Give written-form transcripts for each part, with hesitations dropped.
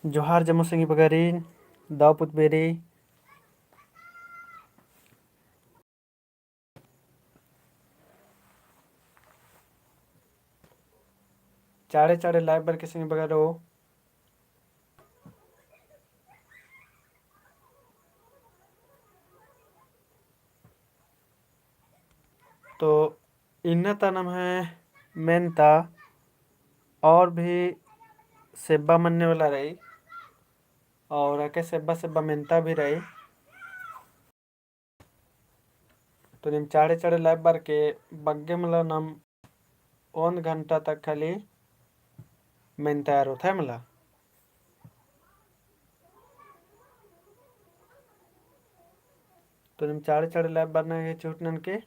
जोहार जमुसंगी बगारीन दाव पुतबेरी चाड़े चाड़े लाइव बर के संगी बगारो। तो इन्ना नाम है मेनता और भी सेब्बा मनने वाला रही और आके सेब्बा सेब्बा मेनता भी रही। तो निम चाड़े चाड़े लाइव बार के बग्गे मला नम 1 घंटा तक खाली मेन तैयार होता है मला। तो निम चाड़े चाड़े लाइव बार ना छूटनन के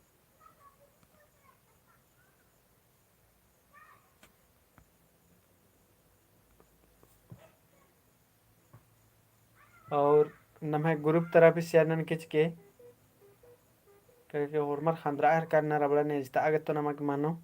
और नम है ग्रुप तरह भी शेयर खिंच के करके होरमर खंद्रा हर करना रबड़ा ने जिता आगे तो नमक मानो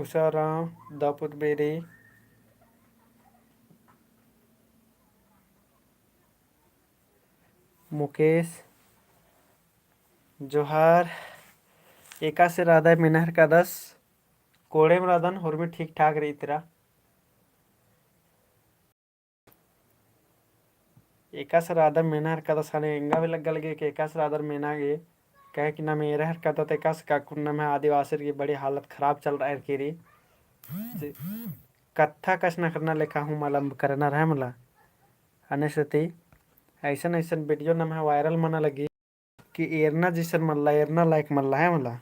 उषाराम दापुत बेरी मुकेश जोहार एका से राधा मिनहर का 10 कोड़े में राधन और भी ठीक ठाक रही तेरा एका से राधा मिनहर का 10 खाने इंगा भी लग गए कि एका से राधा मीना गे कहे कि ना मेरा हर का तो एका से का कुन्ना में आदिवासी की बड़ी हालत खराब चल रहा है केरी कत्था कस न करना लेखा हूँ मला करना रहा मला अने सती ऐसा ऐसा वीडियो ना मैं वायरल मना लगी कि एरना जैसन मल्ला एरना लायक मल्ला है मला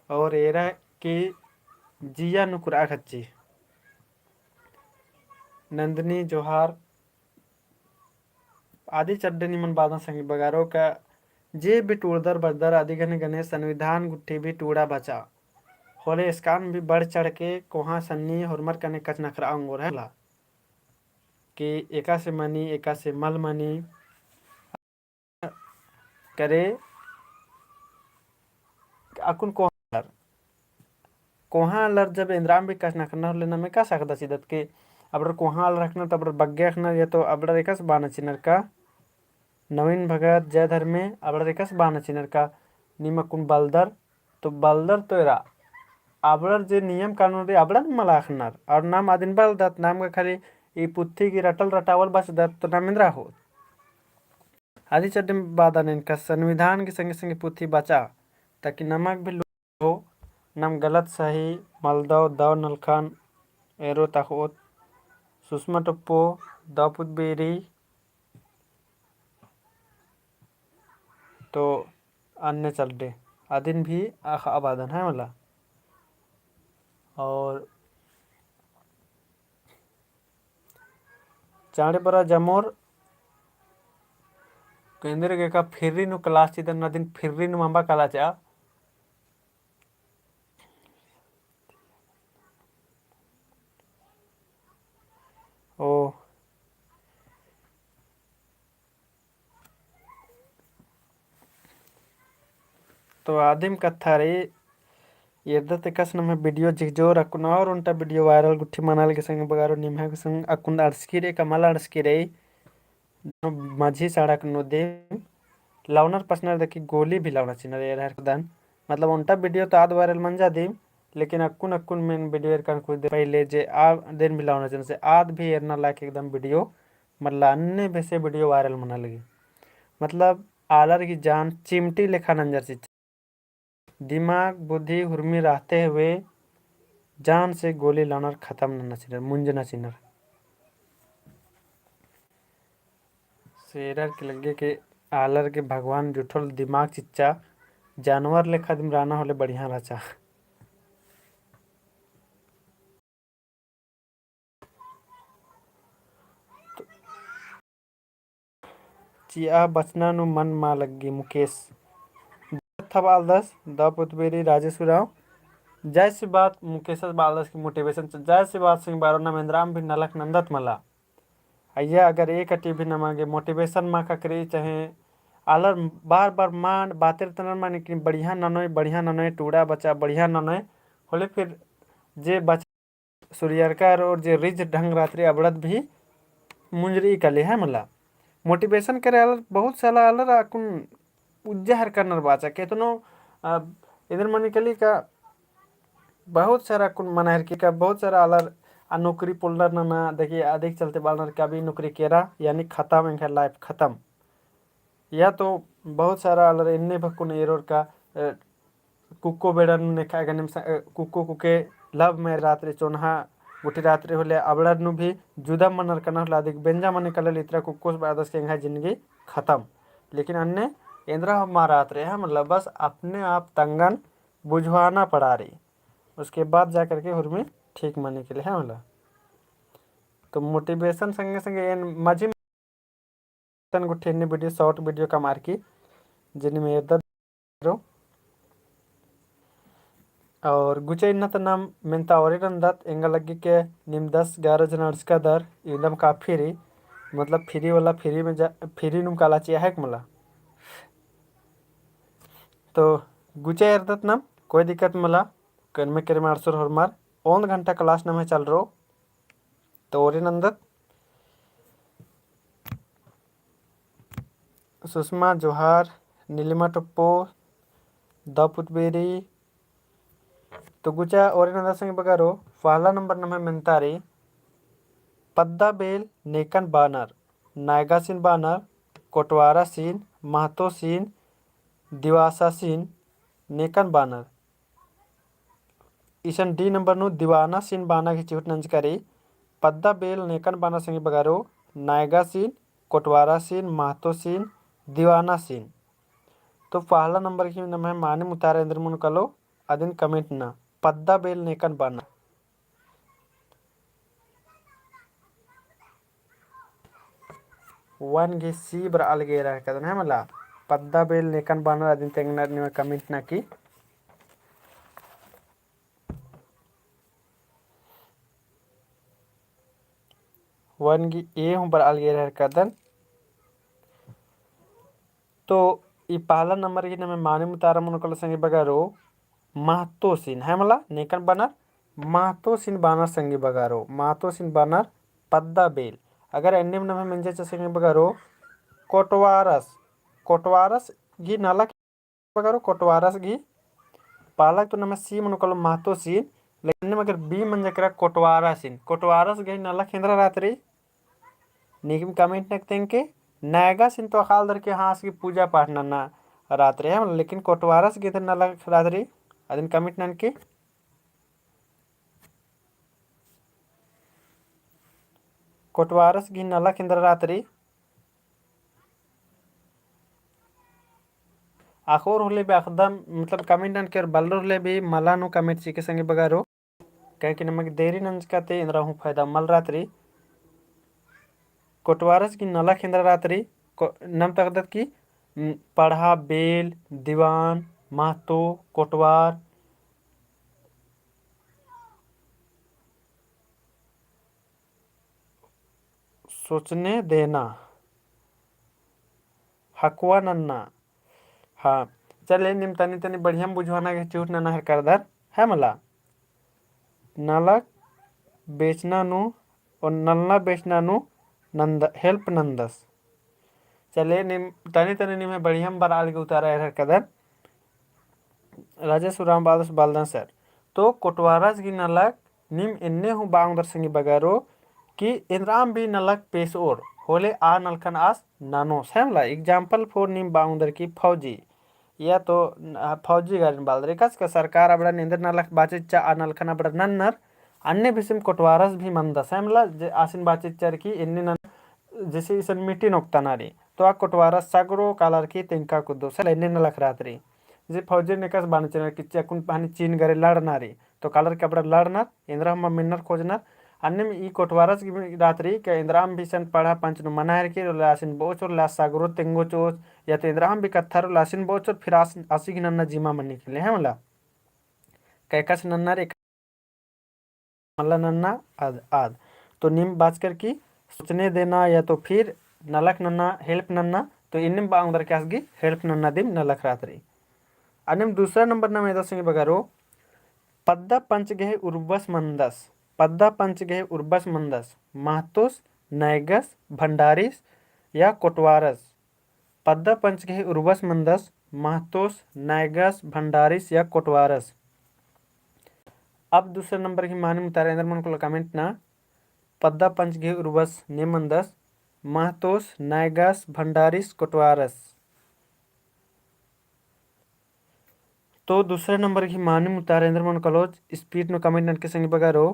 और एरा की जिया नुकुरा खच्ची नंदनी जोहार आदि चड्डे निमन बादा संगी बगारो का जे भी टूड़दर बजदर आदि गने गने संविधान गुट्ठी भी टूड़ा बचा होले इसकान भी बढ़ चढ़ के कोहा सन्नी होरमर कने कच नखरा अंगोर है ला कि एका से मनी एका से मल मनी करे अकुन कोहा लर जब इंद्राम भी कच नखना लेना में का सकदा सिदत के अब कोहा रखना तब बग्गे रखना ये तो अब रेकस बाना चिनर का नवीन भगत जय धर्मे अब रेकस बाना चिनर का निमकुन बलदर तो बलदर तो एरा आबड़र जे नियम कानून रे आबड़र मलाखनार और नाम आदिन बल दत नाम का खाली ई पुत्थी की रटल रटावल बस दत तो नाम इंद्रा हो आदि चड्डे बादा इनका संविधान के संगे संगे पुत्थी बचा ताकि नमक भी हो नाम गलत सही मलदव दव नलखान एरो तखोत सुषमा टप्पो दापुत बेरी तो अन्य चड्डे आदिन भी आख आबादन है मला और चाड़े बरा जमोर केंद्र के का फिर्री नु क्लास चिदन न दिन फिर्री नु मंबा कला चा ओ तो आदिम कथा रे यद्दत कस नम वीडियो जिगजोर अकुन और उनटा वीडियो वायरल गुट्ठी मनाल के संग बगारो निम्हा के संग अकुन अड़सकी रे कमल अड़सकी रे माझी सड़क नो दे लाउनर पसनर देखी गोली भी लाउना चिनर ये रहर दान मतलब उनटा वीडियो तो आद वायरल मन जा दी लेकिन अक्कुन अक्कुन मेन वीडियो कर कुछ दे पहले जे आ दिन भी लाउना चिनर से आद भी एरना लायक एकदम वीडियो मतलब अन्य वैसे वीडियो वायरल मना लगी मतलब आलर की जान चिमटी लेखा नंजर से दिमाग बुद्धि हुर्मी रहते हुए जान से गोली लानर खत्म न चिनर मुंज न चिनर शेरर के लगे के आलर के भगवान जुठल दिमाग चिच्चा जानवर ले खदम राना होले बढ़िया रचा चिया बचना नु मन मा लगी मुकेश थबाल 10 द पुतबेरी राजेश राव जय सी बात मुकेश बालस की मोटिवेशन जय सी बात सिंह बारो नमेंद्राम भी नलक नंदत मला अय्या अगर एक टीवी न मांगे मोटिवेशन मा का करे चाहे आलर बार बार मान बातें तनर माने कि बढ़िया ननोय टूड़ा बच्चा बढ़िया ननोय होले फिर जे बच्चा सूर्यरका और जे रिज ढंग रात्रि अबड़त भी मुंजरी कले है मला मोटिवेशन करे अलर बहुत साला अलर अकुन उज्जहर करनर बाचा केतनो इधर मनी कली का बहुत सारा कुन मनाहर की का बहुत सारा अलर नौकरी पुलर ना देखिए अधिक चलते बालर का भी नौकरी केरा यानी खत्म इनका लाइफ खत्म या तो बहुत सारा अलर इन्ने भकुन एरोर का कुक्को बेड़न ने खाएगा निम कुक्को कुके लव में रात्रि चोनहा गुटी रात्रि होले अबड़र नु भी जुदा मनर कना होला अधिक बेंजा मन कल इतरा कुक्को बादस के जिंदगी खत्म लेकिन अन्य इंद्रा हम रात्रि है मतलब बस अपने आप तंगन बुझवाना पड़ा रही उसके बाद जा करके हुरमी ठीक माने के लिए है मतलब तो मोटिवेशन संगे संगे मजी तन गुट्ठे वीडियो शॉर्ट वीडियो का मार की जिनमें इधर और गुचे इन्ना तो नाम मिनता और रंदत एंगा लगी के निम 10-11 जन अड़सका दर एकदम काफी रही मतलब फ्री वाला फ्री में जा फ्री नुम काला चाहिए है मला तो गुचे इर्दत नाम कोई दिक्कत मला कर में करे मारसुर हरमार 1 घंटा क्लास नाम है चल रो तो और नंदत सुषमा जोहार नीलिमा टप्पो दपुतबेरी तो गुचा और नंदा संग बगारो पहला नंबर नम है मिनतारी पद्दा बेल नेकन बानर नायगा सिन बानर कोटवारा scene Mahato scene Diwasa scene नेकन बानर ईशन डी नंबर नु दीवाना सीन बाना की चिहुट नंज करी पद्दा बेल नेकन बानर संग बगारो नायगा सीन कोटवारा सीन महतो सीन दीवाना सीन तो पहला नंबर की नम है माने मुतारा इंद्र मुन कलो अदिन कमेंट ना पद्दा बेल नेकन बाना वन गी सी बर अलगे रह कदन है मला पद्दा बेल नेकन बाना अदिन तेंगनर ने कमेंट ना की वन गी ए हूँ बर अलगे रह कदन तो ई पहला नंबर की नमे माने मुतारा मुन कलो संगे बगारो महतो सीन है मला नेकन बानर महतो सीन बानर संगे बगारो महतो सीन बानर पद्दा बेल अगर एन्नेम नमे मिंजे संगे बगारो कोटवारस कोटवारस गी नाला बगारो कोटवारस गी पालक तो नमे सी मन कलो महतो सीन लेकिन अगर बी मन जकरा कोटवारस गी नाला केंद्र रात्रि निगम कमेंट नकते के नायगा सिन तो अकाल दर के हाँस की पूजा पाठ नन्ना रात्रि है लेकिन कोटवारस गी तो नाला रात्रि अदिन कमेंट नन के कोटवारस गी नाला केंद्र रात्रि आखोर होले भी अखदम मतलब कमेंट नन के बल्लो होले भी मला नु कमेंट ची के संगे बगारो कह कि नमक देरी नंज काते इंद्रा हूँ फायदा मल रात्रि कोटवारस की नला केंद्र रात्रि नम तकदत की पढ़ा बेल दीवान महतो कोटवार सोचने देना हकवा नन्ना हाँ चले निम तनी तनी बढ़िया बुझवाना के चूट नना हर करदर है मला नाला बेचना नु और नलना बेचना नु नंद हेल्प नंदस चले निम तनी तनी निम बढ़िया बार आल के उतारा हर कदर राजेश राम बालस बालदन सर तो कोटवारस की नलक निम इन्ने हूँ बांगदर संगी बगारो कि इंद्राम भी नलक पेश और होले आ नलकन आस नानो सेमला एग्जाम्पल फॉर निम बांगदर की फौजी या तो फौजी गार्डन बालदर कस का सरकार अब निंदर नलक बाचिच्चा आ नलकन अब नन्नर अन्य विषम कोटवारस भी मंदा सेमला आसिन बाचिच्चर की इन्ने जैसे इसन मिट्टी नोकता नारी तो आ कोटवारस सगरो कालर की तिनका कुदो सल इन्ने नलक रात्रि जे फौजी ने कस बाण चेना कि चकुन पानी चीन गरे लड़नारी तो कालर के अपना लड़ना इंद्रा हम मिन्नर खोजना अन्य में ई कोटवारस की रात्रि के इंद्राम भीषण पढ़ा पंच नु मनाहर की लासिन बोचोर ला सागरो तेंगो चोच या तो इंद्राम भी कत्थर लासिन बोचोर फिर आसी की नन्ना जीमा मन निकले है मला कैकस नन्नर एक मल्ला नन्ना आद आद। तो निम बाचकर की सोचने देना या तो फिर नलक नन्ना हेल्प नन्ना, तो इन्निम बांगदर क्यासगी हेल्प नन्ना दिम नलक रात्रि। अनिम दूसरा नंबर नम एदा संगे बगारो पद्दा पंचगेह उर्वस मंदस। पद्दा पंचगेह उर्वस मंदस महतोस नैगस भंडारिस या कोटवारस। पद्दा पंचगेह उर्वस मंदस महतोस नैगस भंडारिस या कोटवारस। अब दूसरे नंबर की मानी मुतारे अंदर मन को कमेंट ना पद्दा पंचगेह उर्वस नेमंदस महतोस नायगास भंडारिस कोटवारस। तो दूसरे नंबर की मानी मुतारे अंदर मन कलोज स्पीड नो कमेंट नन के संगे बगारो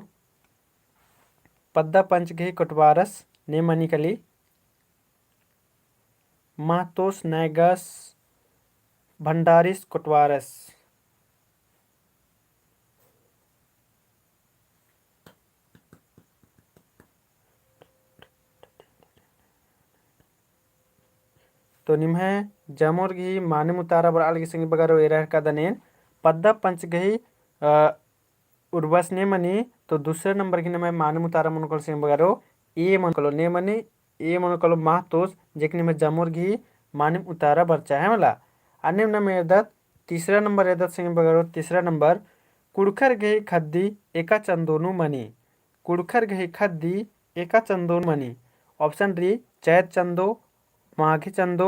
पद्दा पंचगेह कोटवारस नेमनी कली महतोस नायगास भंडारिस कोटवारस। तो निम्हे जमोर्गी माने मुतारा बर आलगी संगे बगारो एरह का दनेन पद्दा पंचगही उर्वस ने मनी। तो दूसरे नंबर की नमे माने मुतारा मन को संगे बगारो ए मन कलो ने मनी ए मन कलो महतोस जेकने में जमोर्गी माने मुतारा बरचा है मला। अन्य नमे एदत तीसरा नंबर एदत संगे बगारो तीसरा नंबर कुड़खर गही खद्दी एका चंदोनु मनी। कुड़खर गही खद्दी एका चंदोनु मनी। ऑप्शन डी चैत चंदो माघी चंदो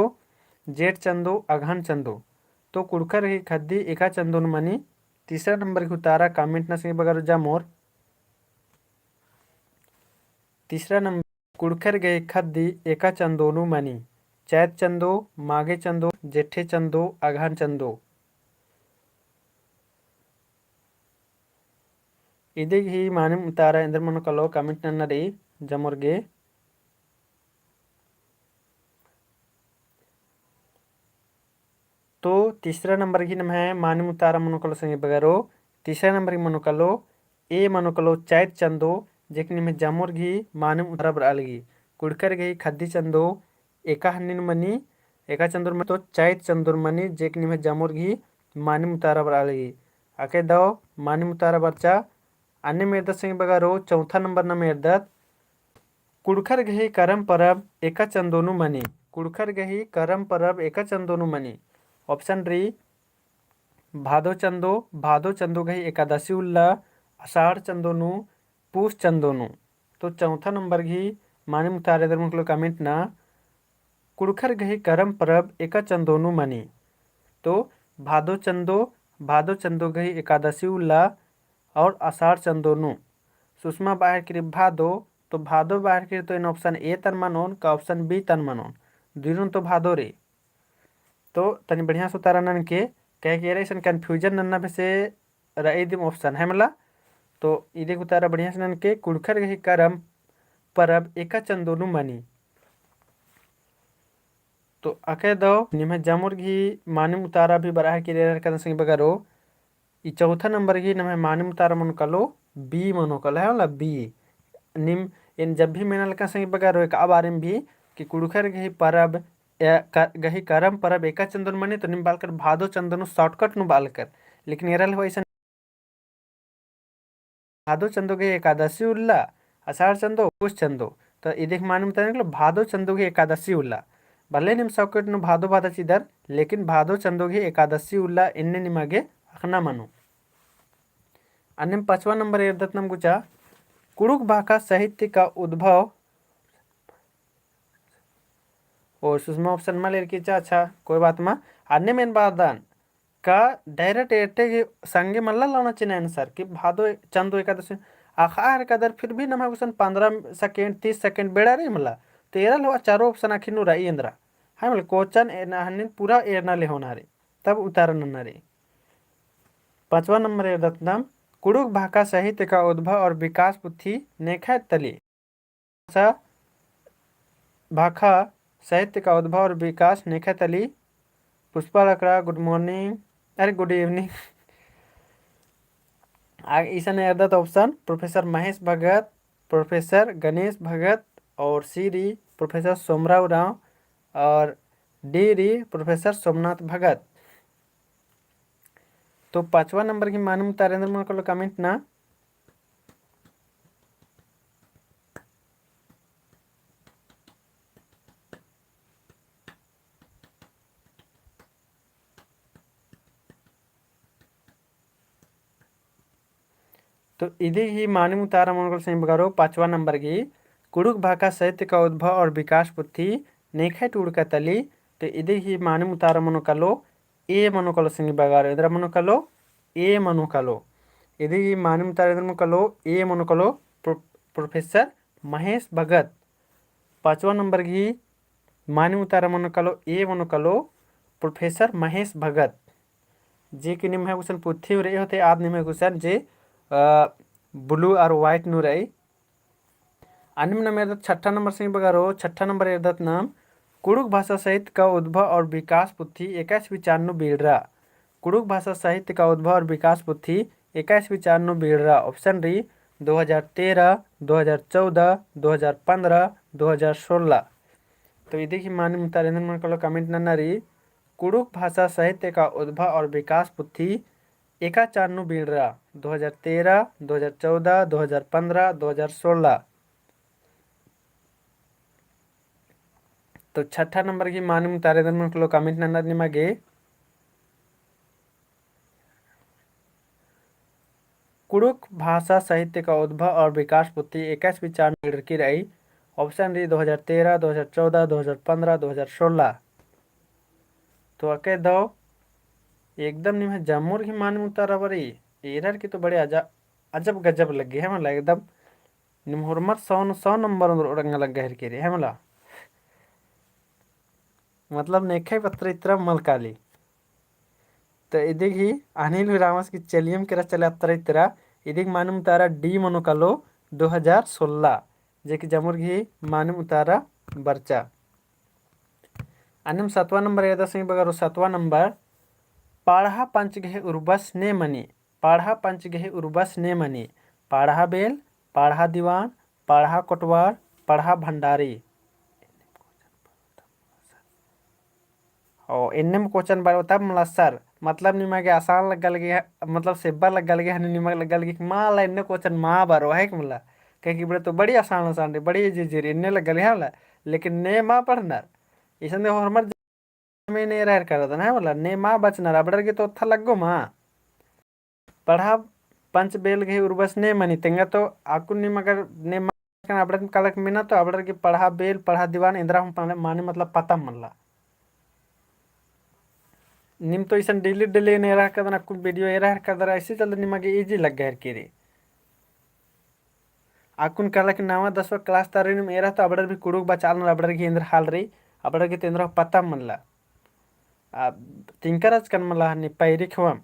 जेठ चंदो अघन चंदो। तो कुड़खर गही खद्दी एका चंदोनु मनी तीसरा नंबर की उतारा कमेंट न संगे बगारो जामोर। तीसरा नंबर कुड़खर गए खद्दी एका चंदोनु मनी चैत चंदो माघे चंदो जेठे चंदो अघन चंदो। इदी ही माने उतारा इंद्र मन कलो कमेंट नन्नरी जमोर्गे। तो तीसरा नंबर की नम है माने मुतारा मनुकलो संगे बगारो तीसरा नंबर की मनुकलो ए मनुकलो चैत चंदो जेकनी में जामुर घी माने मुतारा बर अलगी कुड़कर गई खद्दी चंदो एका हन्निन मनी एका चंदुर में तो चैत चंदुर मनी जेकनी में जामुर घी माने मुतारा बर अलगी आके दो माने मुतारा बरचा। अन्य मेरदत संगे बगारो चौथा नंबर न मेरदत कुड़खर गही करम परब एका चंदोनु मनी। कुड़खर गही करम परब एका चंदोनु मनी। ऑप्शन डी भादो चंदो भादो चंदो गही एकादशी उल्ला आषाढ़ चंदोनु पूस चंदोनु। तो चौथा नंबर घी माने मुतारे दर मुकलो कमेंट ना कुड़खर गही करम परब एका चंदोनु मनी। तो भादो चंदो गही एकादशी उल्ला और आषाढ़ चंदोनु सुषमा बाहर की भादो। तो भादो बाहर की तो इन ऑप्शन ए तन मनोन का ऑप्शन बी तन मनोन दोनों तो भादो रे। तो तनी बढ़िया से उतारा नन के कह के ऐसा कन्फ्यूजन नन्ना पे से रही दिम ऑप्शन है मला। तो इधे उतारा बढ़िया से नन के कुड़खर गही करम परब एका चंदोनु मनी। तो अके दो निम्हे जामुर घी माने उतारा भी बराह की रेर कदम संग बगारो ई चौथा नंबर की नम्हे माने उतारा मन कलो बी मनो कल है वाला बी निम इन जब भी मैंने लगा संग बगारो एक आबार भी कि कुड़खर गही परब गही करम परब एका चंदन मनी तो निम बालकर भादो चंदनु शॉर्टकट नु बालकर लेकिन एरल हो ऐसा भादो चंदो गही एकादशी उल्ला आषाढ़ चंदो पुष चंदो। तो इधे माने मुताबिक भादो चंदो गही एकादशी उल्ला भले निम शॉर्टकट नु भादो भादा चिदर लेकिन भादो चंदो गही एकादशी उल्ला इन्ने निमागे अखना मनु। अन्य पांचवा नंबर एरदत्नम गुचा कुड़ुक भाषा साहित्य का उद्भव और सुषमा ऑप्शन में लेके अच्छा कोई बात मा अन्य मेन बादान का डायरेक्ट एटे के संगे मल्ला लाना चाहिए आंसर कि भादो चंदो एकादशी आखिर कदर फिर भी नम क्वेश्चन 15 सेकेंड 30 सेकेंड बेड़ा रे मला तेरा लो चारों ऑप्शन आखिर नु रही इंद्रा है मतलब क्वेश्चन हन्ने पूरा एरना ले होना रे तब उतारन न रे। पांचवा नंबर है रत्नम कुड़ुक भाषा साहित्य का उद्भव और विकास पुथी नेखा तली भाषा साहित्य का उद्भव और विकास नेखा तली पुष्पा लकड़ा गुड मॉर्निंग अरे गुड इवनिंग। ईसन एरदत option professor Mahesh Bhagat professor Ganesh Bhagat और C D professor Somrao Rao और D D professor Somnath Bhagat. तो 5वां नंबर की मानम तारेंद्र मन को कमेंट ना। तो इधी ही मानिम तारा मन को सही बगारो 5वां नंबर की कुड़ुक भाषा साहित्य का उद्भव और विकास पुथी नेखे टूड़ का तली। तो इधी ही मानिम तारा मनो कलो ए मनो कलो संगी बगारो इधर मनो कलो ए मनो कलो इधी ही मानिम तारा इधर मनो कलो ए मनो कलो प्रोफेसर महेश भगत। 5वां नंबर की मानिम तारा मनो कलो ए मनो कलो प्रोफेसर महेश भगत। जे कि निम्हे क्वेश्चन पुथी रही होते आज निम्हे क्वेश्चन जे ब्लू और व्हाइट नु रही। अनिम नंबर 6ठा नंबर से बगारो 6ठा नंबर एरदत नाम कुड़ुक भाषा साहित्य का उद्भव और विकास पुथी 21 विचारनु बीड़रा। कुड़ुक भाषा साहित्य का उद्भव और विकास पुथी 21 विचारनु बीड़रा। ऑप्शन री 2013, 2014, 2015, 2016। तो ये देखिए माननीय मुतारेंद्र मन को कमेंट नन्नरी कुड़ुक भाषा साहित्य का उद्भव और विकास पुथी एका चारनु बीड़रा 2013, 2014, 2015, 2016। तो 6ठा नंबर की माननीय तारेंद्र मन को कमेंट नन्नर निಮಗೆ कुड़ुक भाषा साहित्य का उद्भव और विकास पुथी 21 विचार की रही। Option D 2013, 2014, 2015, 2016। तो अके दो एकदम निम्हे जम्मूर की मान उतारा बरी एरर की तो बड़े अजब गजब लगे है मला एकदम निम्हुरमर 100 नंबर उड़ंग लग गए के रे है मला मतलब नेखे पत्र इतना मलकाली। तो इदिग ही अनिल विरामस की चलियम के चले अतर इतरा इदिग मानम उतारा डी मनोकालो 2016 जे कि जमुर ही मानम उतारा बर्चा। अनिम 7वां नंबर याद सिंह बगारो 7वां नंबर पाढ़ा पंचगहे उर्बस ने मनी। पाढ़ा पंचगहे उर्बस ने मनी पाढ़ा बेल पाढ़ा दीवान पाढ़ा कोटवार पाढ़ा भंडारी। और इन्ने में क्वेश्चन बार तब मला सर मतलब निಮಗೆ आसान लगल गया मतलब सेब्बा लगल गया हने निಮಗೆ लगल गया माला इन्ने क्वेश्चन माँ बारो है कि मला कहे कि बड़े तो बड़ी आसान आसान रे बड़ी जी इन्ने लगल है मला लेकिन ने माँ पढ़ना इसने हमर में ने रह कर दन है मला ने माँ बचना रबड़र के तो था लगो माँ पढ़ा पंच बेल गए उर्वस ने मनी तेंगा तो आकुन नि मगर ने माँ अबड़र कालक मिना तो अबड़र के पढ़ा बेल पढ़ा दीवान इंद्रा हम माने मतलब पता मनला निम तो इसन डिलीट डिले ने रह कर कुछ वीडियो ए रह कर ऐसे चलते निಮಗೆ इजी लग गया के रे आकुन काला कि नावा 10वां क्लास तारे निम एरा तो अबड़र भी कुड़ुक बचाल अबड़र की इंद्र हाल रही अबड़र के तेंद्र पता मनला तिंकरच कन मला नि पैरी खवम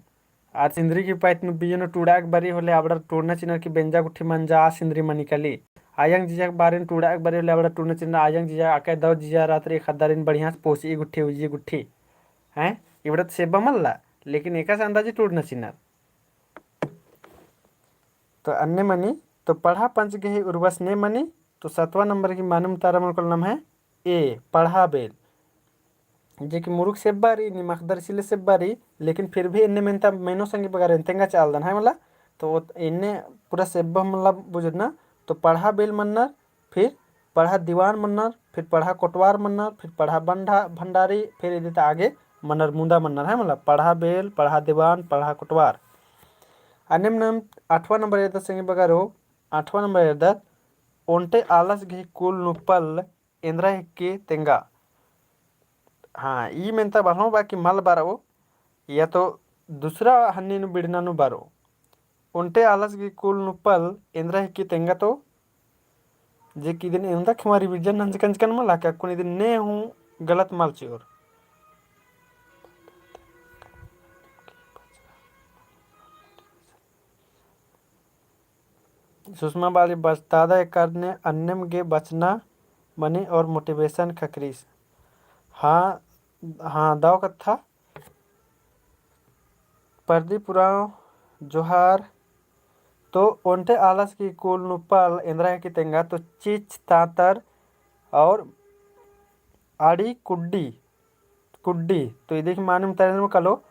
आ सिंदरी की पैत नु बियनो टूडाक बरी होले अबड़र टूरना चिनर की बेंजा गुठी मंजा आ सिंदरी मनिकली आयंग जीजा के बारे टूडाक बरी होले अबड़र टूरना चिनर आयंग जीजा आके दो जीजा रात्रि खदारिन बढ़िया पोसी गुठी उजी गुठी हैं इबड़त सेब्बा मल्ला लेकिन एका से अंदाजी टूट नसीना। तो अन्य मनी तो पढ़ा पंच गहे उर्वस ने मनी। तो 7वां नंबर की मानम तारा मन को नाम है ए पढ़ा बेल जे कि मुरुख सेब्बारी निमखदर सिले सेब्बारी लेकिन फिर भी इन्ने मेनता मेनो संगे बगार तेंगा चाल दन है मला तो इन्ने पूरा सेब्बा मतलब बुझना। तो पढ़ा बेल मन्नर फिर पढ़ा दीवान मन्नर फिर पढ़ा कोटवार मन्नर फिर पढ़ा बंडा भंडारी फिर इधर आगे मन्नर मुंदा मन्नर है मतलब पढ़ा बेल पढ़ा दीवान पढ़ा कोटवार। अनिम नाम 8वां नंबर येदा संगे बगारो 8वां नंबर येदा ओंटे आलस घे कुल नुपल इंद्रा के तेंगा। हाँ ई मेंता बारो बाकी मल बारो या तो दूसरा हन्नी नु बिड़ना नु बारो ओंटे आलस घे कुल नुपल इंद्रा के तेंगा। तो जे कि दिन इंदा खमारी विजन नंजकंजकन मला क्या कोनी दिन ने हूँ गलत माल चोर सुषमा बाली बचतादा एक ने अन्यम गे बचना मनी और मोटिवेशन खकरीस। हाँ हाँ दाव कथा पर्दी पुराव जोहार। तो ओंटे आलस की कुल नुपल इंद्रा की तेंगा। तो चिच तातर और आड़ी कुड्डी कुड्डी। तो ये देखिए माने मुताबिक कलो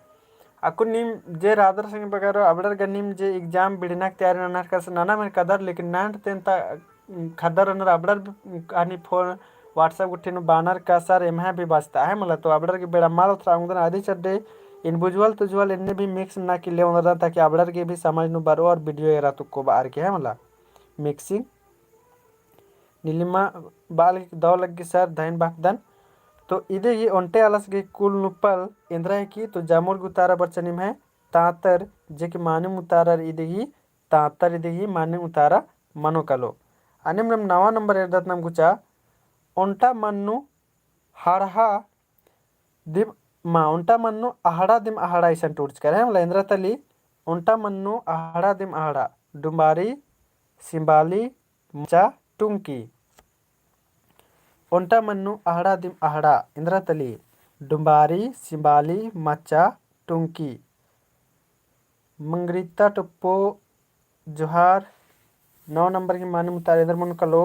अकुन नीम जे रादर संग बगारो अबडर गनीम जे एग्जाम बिड़नाक तैयारी ननर कस नाना में कदर लेकिन नांट तेंता खदर अनर अबडर आणि फोन व्हाट्सएप गुट्ठिन बानर का सर एमहा भी बचता है मतलब तो अबडर की बेड़ा माल उतरा उंदन आदि चड्डे इन बुजुअल तुजुअल इन्ने भी मिक्स ना कि ले उंदर ताकि अबडर के भी समझ नु बारो और वीडियो एरा तुक्को बार के है मतलब मिक्सिंग नीलिमा बाल दौ लगी सर धैन बाकदन तो इदे ये ओंटे आलस गे कुल नुप्पल इंद्रा है की तो जामुर गुतारा बर्चनिम है तातर जे कि माने उतारा इदेगी तातर इदेगी माने उतारा मनो कलो अनिम नम नवा नंबर एरदत नम गुचा ओंटा मन्नु हाड़हा दिम मा ओंटा मन्नु आहड़ा दिम आहड़ा ऐसा टूर्च करे हम लेंद्रा तली ओंटा मन्नु आहड़ा दिम आहड़ा डुम्बारी सिंबाली मचा टुंकी ओंटा मन्नु आहड़ा दिम आहड़ा इंद्रा तली डुम्बारी सिंबाली मचा टुंकी मंगरीता टुप्पो जोहार 9 नंबर की माने मुतार इधर मन कलो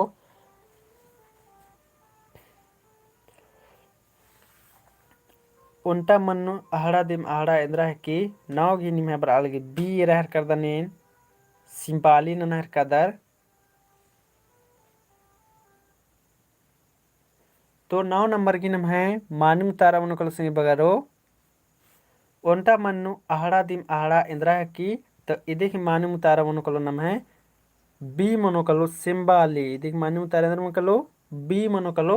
ओंटा मन्नु आहड़ा दिम आहड़ा इंद्रा है की 9 की निमे बर अलगी बी रहर कर दनेन सिंबाली ननहर कदर तो 9 नंबर की नम है मानिम तारा मनुकल सिंह बगारो ओंटा मन्नु आहड़ा दिम आहड़ा इंद्रा है की तो इधे की मानिम तारा मनुकल नम है बी मनुकलो सिंबाली इधे की मानिम तारा इंद्रा मनुकलो बी मनुकलो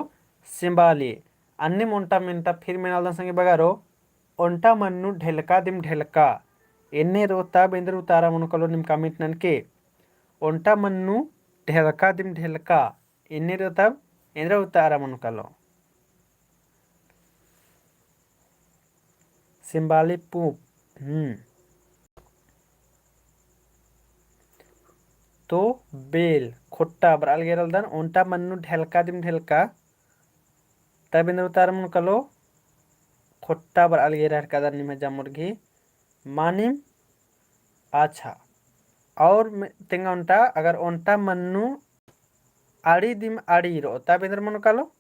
सिंबाली अन्य ओंटा मिनटा फिर मेनाल संगे बगारो ओंटा मन्नु ढेलका दिम ढेलका एन्ने रोता बेंद्र उतारा मनुकलो निम कमिट ननके ओंटा मन्नु ढेलका दिम ढेलका एन्ने रोता इंद्रा उतारा मनुकलो सिंबाली पूप तो बेल खोट्टा बराल गेरल दन ओंटा मन्नु ढेलका दिम ढेलका तब इंद्र उतार मन कलो खोट्टा बराल गेरर कदर निमे जामुर्गी मानिम अच्छा और तेंगा ओंटा अगर ओंटा मन्नु आड़ी दिम आड़ी रो तब इंद्र मन कलो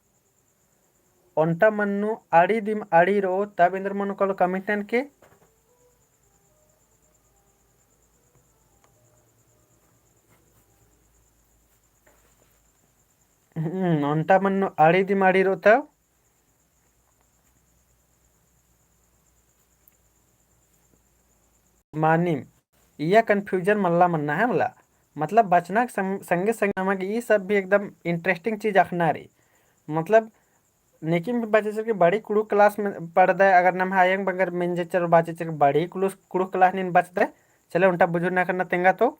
ओंटा मन्नु आड़ी दिम आड़ी रो तब इंद्र मन कलो कमिटन के ओंटा मन्नु आड़ी दिम आड़ी रो तब मानिम यह कन्फ्यूजन मल्ला मन्ना है मला मतलब बचना संगे संगे नमक ये सब भी एकदम इंटरेस्टिंग चीज अखना रही मतलब नेकिम भी बचे चल के बड़ी कुड़ू क्लास में पढ़ दे अगर नम हायंग बगर मेंजे चल बाचे चल बड़ी कुड़ू क्लास नीन बच दे चले उनटा बुझु ना करना तेंगा तो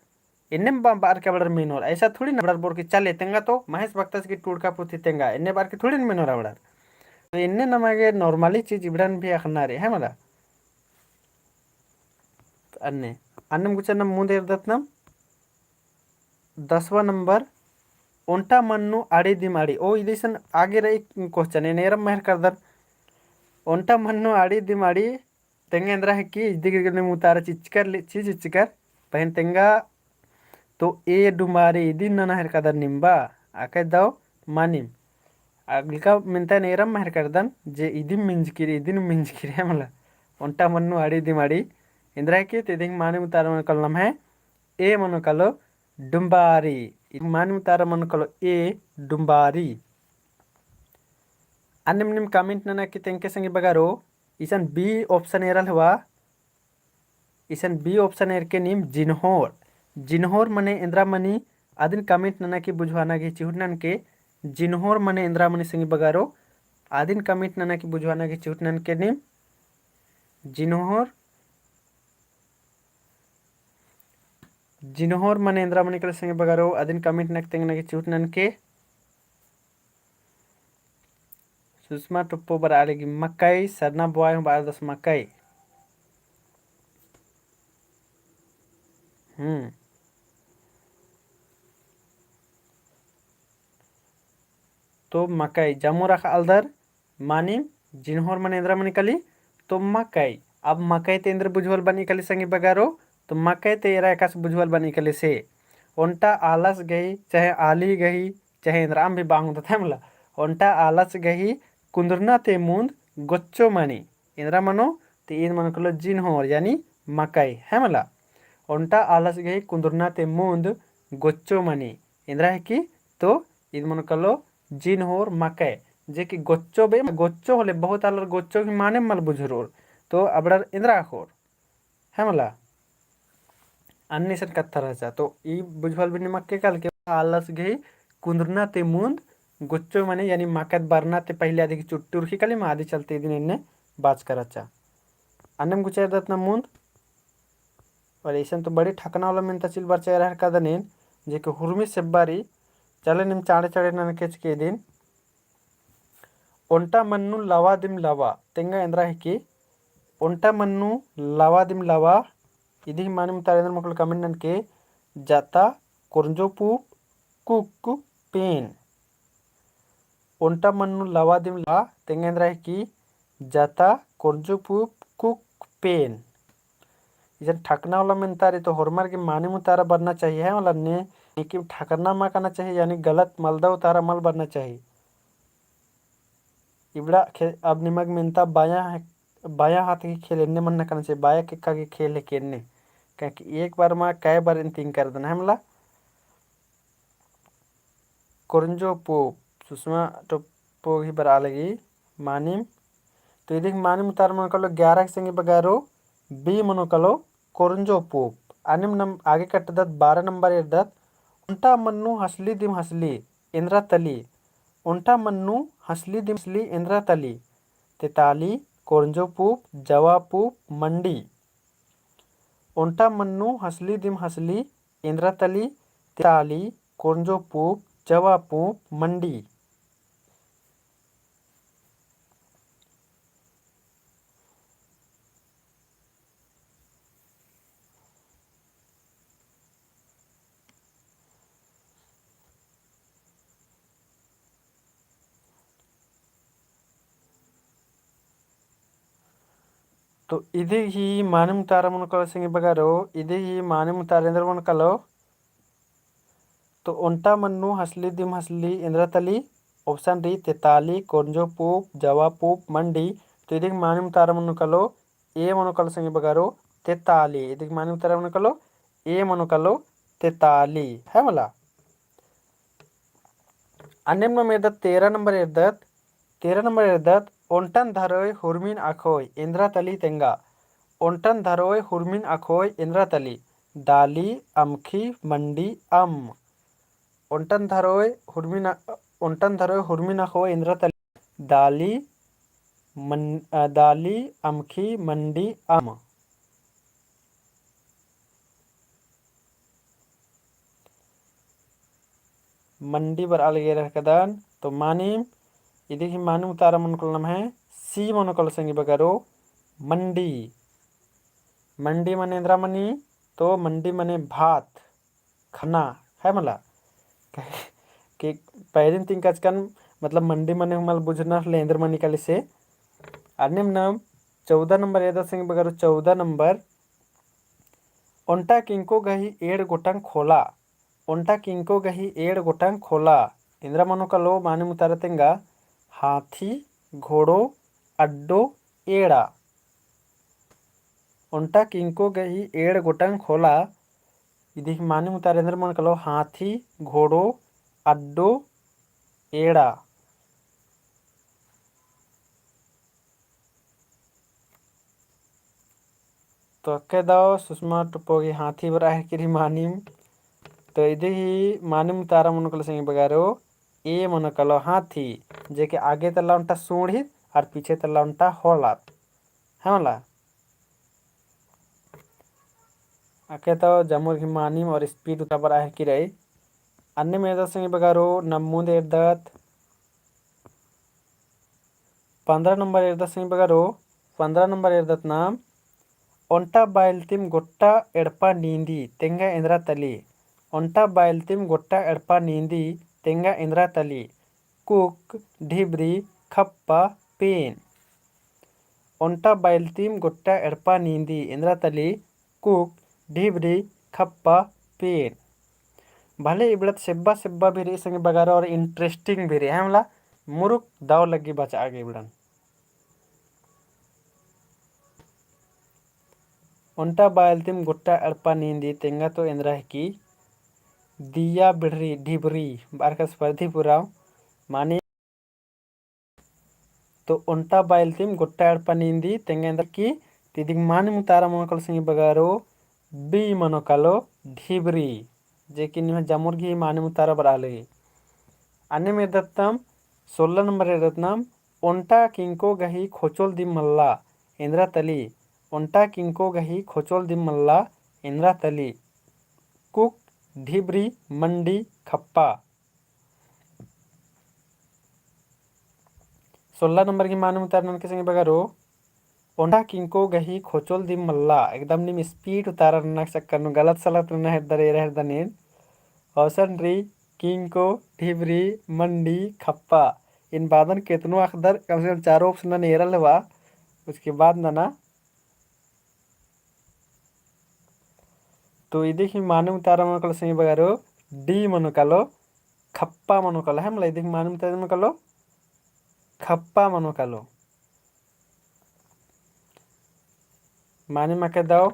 इन्ने बार के बड़र मेनोर ऐसा थोड़ी ना बड़र बोर के चले तेंगा तो महेश भक्तस की टूड़ का पुथी तेंगा इन्ने बार के थोड़ी ना मेनोर बड़र तो इन्ने नमागे नॉर्मली चीज इबड़न भी अखना रही है मला अन्ने अन्नम गुचनम मुंदे दत्नम 10वां नंबर ओंटा मन्नु आड़ी दिमाड़ी ओ इदिसन आगे रही क्वेश्चन है नेरम मेहर करदन ओंटा मन्नु आड़ी दिमाड़ी तेंगा इंद्रा है कि इदिगे ने मुतारा चिचकर पहन तेंगा तो ए डुमारी इदिन नना हेर कदर निम्बा आके दाव मानिम अगलिका मिनता नेरम मेहर करदन जे इदिन मिंजकिरी है मला ओंटा मन्नु आड़ी दिमाड़ी इंद्रा है कि तेदिंग माने मुतारा मन कलम है ए मनो कलो डुम्बारी माने मुतारा मन कलो ए डुम्बारी अन्य निम कमेंट नना कि तेंके संगे बगारो इसन बी ऑप्शन एरल हुआ इसन बी ऑप्शन एर के निम जिन्होर जिन्होर मने इंद्रा मनी आदिन कमेंट नना की बुझवाना की चिहुटनन के जिन्होर मने इंद्रा मनी संगे बगारो आदिन कमेंट नना की बुझवाना की चिहुटनन के निम जिन्होर मने इंद्रा मनी के संगे बगारो आदिन कमेंट नक तेंग नकी चिहुटनन के सुषमा टुप्पो बर आलेगी मकई सरना बुआई हूँ 12-10 मकई तो मकई जमो रखा अलदर मानी जिन्होर मन इंद्रा मनी कली तो मकई अब मकई ते इंद्र बुझवल बनी कली संगे बगारो तो मकई ते एरा एकास बुझवल बनी कली से ओंटा आलस गई चाहे आली गई चाहे इंद्राम भी बांग था मला ओंटा आलस गई कुंदरना ते मुंद गोच्चो मनी इंद्रा मनो तो इन मन कलो जिन होर यानी मकई है मला ओंटा आलस गई कुंदुरना ते मूंद गोच्चो मनी इंद्रा है कि तो इन मन कलो जिन होर मकई जे कि गोच्चो बे गोच्चो होले बहुत आलर गोच्चो की माने मल बुझरोर तो अबड़र इंद्रा होर है मला अन्य सन कत्था रहचा तो ई बुझवल बिन मक्के काल के आलस गई कुंदुरना ते मूंद गोच्चो मनी यानी मकत बरना ते पहले आदि की चुट्टी उर्खी कली आदि चलते दिन इन्ने बाज कराचा अन्नम गुचार दत्ना मूंद और ऐसा तो बड़ी ठकना वाला मिनता चिल बार चाह रहा का दिन जे के हुरमी सेब्बारी चले निम चाड़े चाड़े नन केच के दिन ओंटा मन्नु लवा दिम लवा तेंगा इंद्रा है कि ओंटा मन्नु लवा दिम लवा इदी माने मुतारेंद्र मकल कमेंट के जाता कोरंजोपू कुक पेन ओंटा मन्नु लवा दिम लवा तेंगा इंद्रा है कि जाता कोरंजोपू कुक पेन इधर ठकना वाला में तारे तो हरमार के माने मुतारा बनना चाहिए है मतलब ने कि ठकना मा करना चाहिए यानी गलत मलदा उतारा मल बनना चाहिए इबड़ा अब निमक मिनता बाया हाथ के खेल इन्ने मन न करना चाहिए बाया किक्का के खेल है केन्ने क्योंकि एक बार माँ कई बार इन तीन कर देना है मला कोरंजो पो सुषमा तो पो ही बरा लगी मानिम तो इधर मानिम उतार मन कलो 11 के संगे बगारो बी मनो कलो कोरंजो पोप अनिम नम आगे कट दत 12 नंबर इर्दत उंटा मन्नु हसली दिम हसली इंद्रा तली उंटा मन्नु हसली दिम हसली इंद्रा तली तेताली कोरंजो पूप जवा पूप मंडी उंटा मन्नु हसली दिम हसली इंद्रा तली तेताली कोरंजो पूप जवा पूप मंडी तो इधे ही माने मुतारा मन कलो संगे बगारो इधे ही माने मुतारेंद्र मन कलो तो ओंटा मन्नु हसली दिम हसली इंद्रा तली ऑप्शन डी तेताली कोरंजो पूप जवा पूप मंडी तो इधे माने मुतारा मन कलो ए मन कलो संगे बगारो तेताली इधे माने मुतारा मन कलो ए मन कलो तेताली है मला अन्य में 13 नंबर इर्दत 13 नंबर इर्दत ओंटन धरोय हुरमिन आखोय इंद्रा तली तेंगा ओंटन धरोय हुरमिन आखोय इंद्रा तली दाली अमखी मंडी अम ओंटन धरोय हुरमिन आखोय इंद्रा तली दाली अमखी मंडी अम मंडी बर अलगे रहकदान तो मानिम इधर ही माने उतारा मन कलम है सी मन कल संगी बगारो मंडी मंडी मने इंद्रा मनी तो मंडी मने भात खाना है मला कि पैरिन तीन कचकन मतलब मंडी मने मल बुझना लेंद्र मनी कल से अन्य नाम 14 नंबर यदा संगी बगारो 14 नंबर ओंटा किंको गही एड़ गोटंग खोला ओंटा किंको गही एड़ गोटंग खोला इंद्रा मनो कलो माने मुतारा तेंगा हाथी घोड़ो अड्डो एड़ा ओंटा किंको गही एड़ गोटंग खोला इधि माने मुतारेंद्र मन कलो हाथी घोड़ो अड्डो एड़ा तो अक्के दाओ सुषमा टुपोगी हाथी बरा है किरी मानिम तो इधि ही माने मुतारा मन कलो संगे बगारो ए मन कलो हाथी जे के आगे तला उनटा सूढ़ी और पीछे तला उनटा होलात है मला आके तो जमुर की मानिम और स्पीड उता बरा है कि रही अन्य में संगे बगारो नमूद इर्दत 15 नंबर इर्दत संगे बगारो 15 नंबर इर्दत नाम ओंटा बायलतिम गोट्टा एड़पा नींदी तेंगा इंद्रा तली ओंटा बायलतिम गोट्टा एड़पा नींदी तेंगा इंद्रा तली कुक ढिबरी खप्पा पेन ओंटा बायलतिम गोट्टा एड़पा नींदी इंद्रा तली कुक ढिबरी खप्पा पेन भले इबड़त सेब्बा सेब्बा भी रही संगे बगारा और इंटरेस्टिंग भी रही है हमला मुरुक दाव लगी बचा आगे इबड़न उंटा बायलतिम गुट्टा अड़पा नींदी तेंगा तो इंद्रा की दिया बिढ़री ढिबरी बारका स्पर्धी पुराव माने तो उंटा बायलतिम गुट्टा अड़पा नींदी तेंगा इंद्रा की तिदिग माने मुतारा मनकल संगी बगारो बी मनोकालो ढिबरी जेकि निह जामुर घी माने मुतारा बराले अन्य में दत्तम 16 नंबर रत्नम ओंटा किंको गही खोचोल दिम मल्ला इंद्रा तली ओंटा किंको गही खोचोल दिम मल्ला इंद्रा तली कुक ढिबरी मंडी खप्पा 16 नंबर की माने उतारने के संगे बगारो ओंटा किंको गही खोचोल दिम मल्ला एकदम निम स्पीड उतारा नक सक्कर गलत सलत न हेदरे रहदनेन औसन री किंको ढिबरी मंडी खप्पा इन बादन केतनो अखदर कम से कम 4 ऑप्शन नेरल हुआ उसके बाद ना तो इदिक माने उतारा मनकल सही बगारो डी मनोकालो खप्पा मनोकालो है मतलब इदिक माने उतारा मनकलो खप्पा मनोकालो माने मके दाओ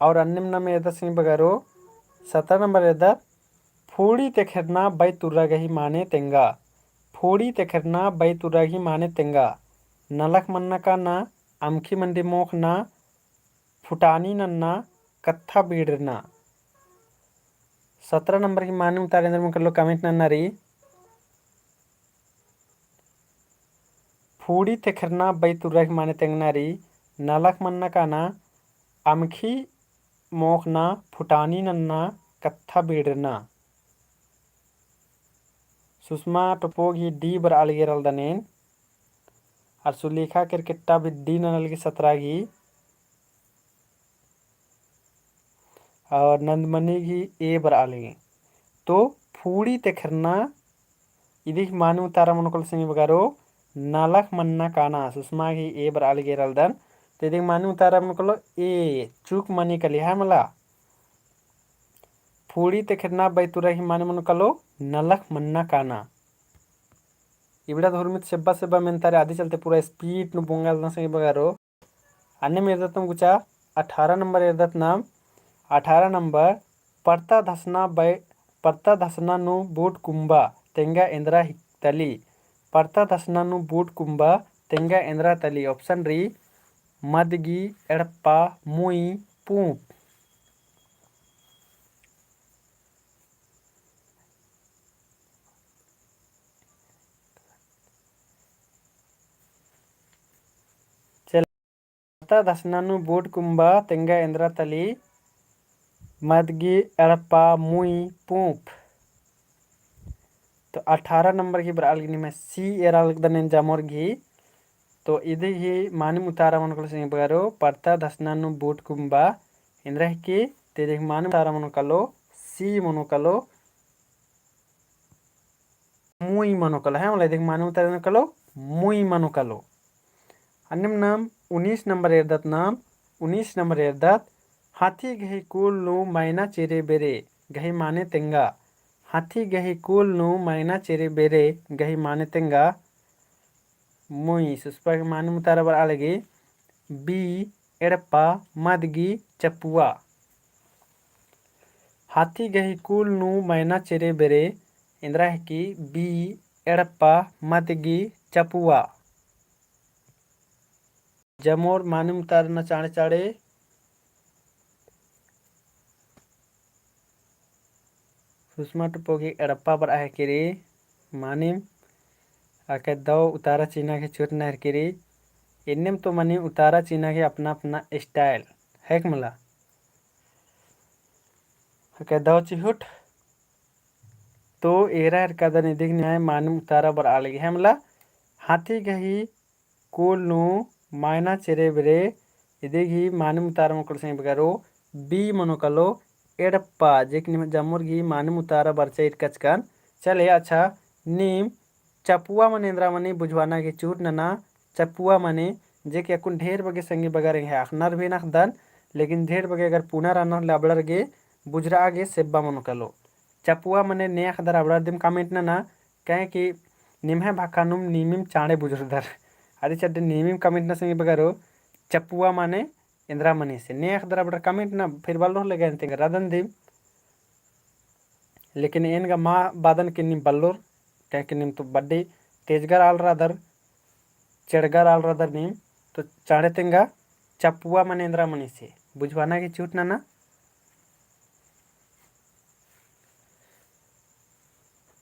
और अन्य में यदा सही बगारो 17 नंबर यदा फूड़ी तेखरना बै तुर्रागही माने तेंगा फूड़ी तेखरना बै तुर्रागही माने तेंगा नलक मन्ना का ना अमखी मंडी मोख ना फुटानी नन्ना कत्था बीड़ना 17 नंबर की माने उतारे में कर लो कमेंट नन्ना री फूड़ी तेखरना बै तुर्रागही माने तेंगना री नलक मन्ना का ना अमखी मोख ना फुटानी नन्ना कत्था बीड़ना सुषमा टपोगी डी बर आलगेरल दनेन और सुलेखा क्रिकेटा भी डी ननलगी 17 की और नंदमणि की ए बर आलगी तो फूड़ी तेखरना इदी मानु तारा मनोकल संगी बगारो नालक मन्ना काना सुषमा की ए बर आलगेरल दन तो इदी मानु तारा मनोकल ए चूक मनी कली है मला फूड़ी तेखरना बैतुरा ही माने मनोकलो नलक मन्ना काना इबड़ा धर्मित सेब्बा सेब्बा मेंतारे आदि चलते पूरा स्पीड नु बोंगाल ना सही बगारो अन्य में एरदतम गुचा 18 नंबर एरदत नाम 18 नंबर पर्ता धसना नु बूट कुंबा तेंगा इंद्रा तली पर्ता धसना नु बूट कुंबा तेंगा इंद्रा तली ऑप्शन री मदगी एड़प्पा मुई पूप दसनानु बूट कुंबा तेंगा इंद्रा तली मदगी एड़प्पा मुई पूप तो 18 नंबर की बरालगी में सी एराल दने जामोर घी तो इधे ही मानी मुतारा मनकल से बगारो पर्ता दसनानु बूट कुंबा इंद्रा की तेरे मानी मुतारा मनकलो सी मनकलो मुई मनकलो है मतलब देख मानी मुतारा मनकलो मुई मनकलो अन्य नाम 19 नंबर एरदत नाम 19 नंबर एरदत हाथी गही कुल नु मैना चेरे बेरे गही माने तेंगा हाथी गही कुल नु मैना चेरे बेरे गही माने तेंगा मुई सुस्पा के माने मुतारा बर आलगी बी एड़प्पा मदगी चपुआ हाथी गही कुल नु मैना चेरे बेरे इंद्रा की बी एड़प्पा मदगी चपुआ जमोर माने मुतारना चाड़े चाड़े सुषमा टुपोगी एड़प्पा पर आए किरी मानिम आके दो उतारा चीना के चोट नहर किरी इन्नेम तो मनी उतारा चीना के अपना अपना स्टाइल है मला आके दो चिहुट तो एरा कदर निधिक न्याय मानिम उतारा बर आलगी है मला हाथी गही कुल नु मायना चेरे बेरे इदेगी माने मुतारा मकल से बगारो बी मनोकलो एड़प्पा जेक निम जमुरगी माने मुतारा बरचा इटकचकन चले अच्छा नीम चपुआ मनेन्द्रा मने बुझवाना के चूट नना चपुआ मने जे के अकुन ढेर बगे संगी बगारे है अखनर भी नखदन लेकिन ढेर बगे अगर पुनः रनर लाबड़र गे बुझरा गे सेब्बा मनोकलो चपुआ मने ने अखदर अबड़र दिम कमेंट नना कहे कि निम्हे भाकानुम नीमिम चाणे बुझरदर आदि चड्डे नीमिम कमेंट न संगे बगारो चपुआ माने इंदिरा मनी से ने अखदरा बड़ा कमेंट ना फिर बल्लो लगे अंतिंग रदन दी लेकिन इनका माँ बादन किन्नी बल्लोर कह कि निम तो बड्डी तेजगर आल रादर चढ़गर आल रादर नीम तो चाड़े तिंगा चपुआ मन इंदिरा मनी से बुझवाना की चूट ना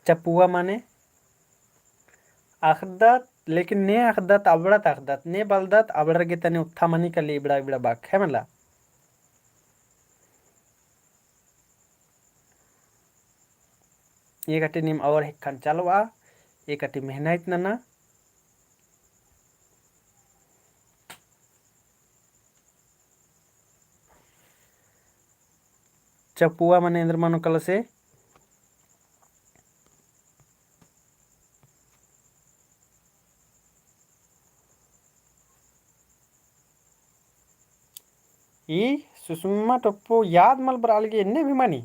चपुआ माने अखदत लेकिन ने अखदत अबड़त अखदत ने बलदत अबड़र गे तने उत्था मनी कली इबड़ा इबड़ा बाक है मला ये कटी निम और हिक्कन चलवा ये कटी मेहनत ना चपुआ मने इंद्र मनो कल से ಈ ಸುಸುಮ್ಮ ಟೊಪ್ಪು ಯಾದ್ ಮಲ್ ಬರಾಲ್ಗೆ ಎನ್ನೆ ಅಭಿಮಾನಿ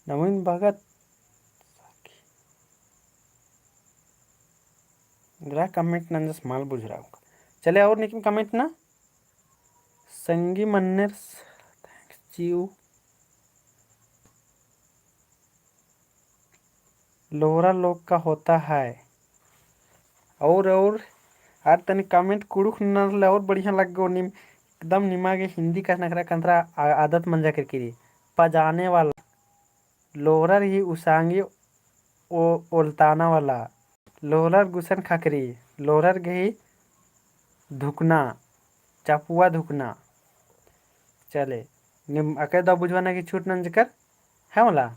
नवीन भगत जरा कमेंट नंजस माल बुझ रहा हूँ चले और निकिम कमेंट ना संगी मन्नर थैंक्स जीव लोहरा लोग का होता है और यार तनी कमेंट कुड़ुख न और बढ़िया लग गो निम एकदम निमा के हिंदी का नखरा कंतरा आदत मन जा करके पजाने वाला लोहरर ही उसांगी ओलताना वाला लोहरर गुसन खकरी लोहरर गही धुकना चपुआ धुकना चले निम अकेदा बुझवाना की छूट नंज कर है मला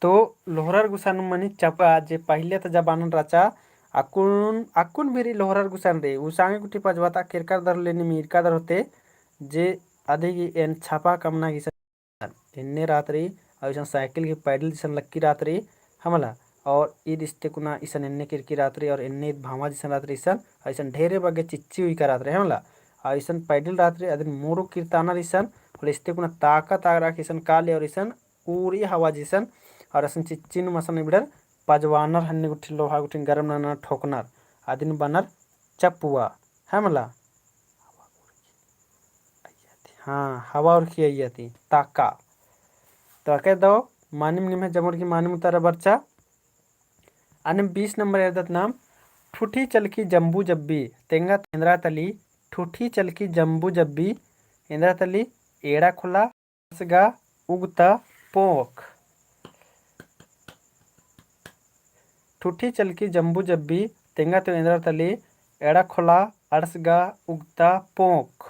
तो लोहरर गुसान मनी चपा जे पहले तो जबानन रचा अकुन बिरी लोहरर गुसान रे उसांगे गुटी पजवाता किरकर दर लेनी मीरका दर होते जे अधिक एन छापा कमना की इन्ने रात्रि ऐसा साइकिल की पैडल जैसा लक्की रात्रि हमला और ईद इस्ते कुना ईसन इन्ने किरकी रात्रि और इन्ने भामा जैसा रात्रि ईसन ऐसा ढेरे बगे चिच्ची हुई का रात्रि हमला ऐसा पैडल रात्रि अदन मोरो कीर्ताना ईसन और इस्ते कुना ताकत आ रहा ईसन काले और ईसन पूरी हवा जैसन और असन चिच्चिन मसन इबडर पजवानर हन्ने गुठी लोहा गुठी गरम नाना ठोकनर आदिन बनर चपुआ हमला हाँ हवा और की आई ताका तो अके दो मानिम निम है जमर की मानिम उतारा बर्चा अनिम 20 नंबर एदत नाम ठूठी चलकी जम्बू जब्बी तेंगा इंद्रा तली ठूठी चलकी जम्बू जब्बी इंद्रा तली एड़ा खुला सगा उगता पोक ठूठी चलकी जम्बू जब्बी तेंगा तो इंद्रा तली एड़ा खुला अड़सगा उगता पोक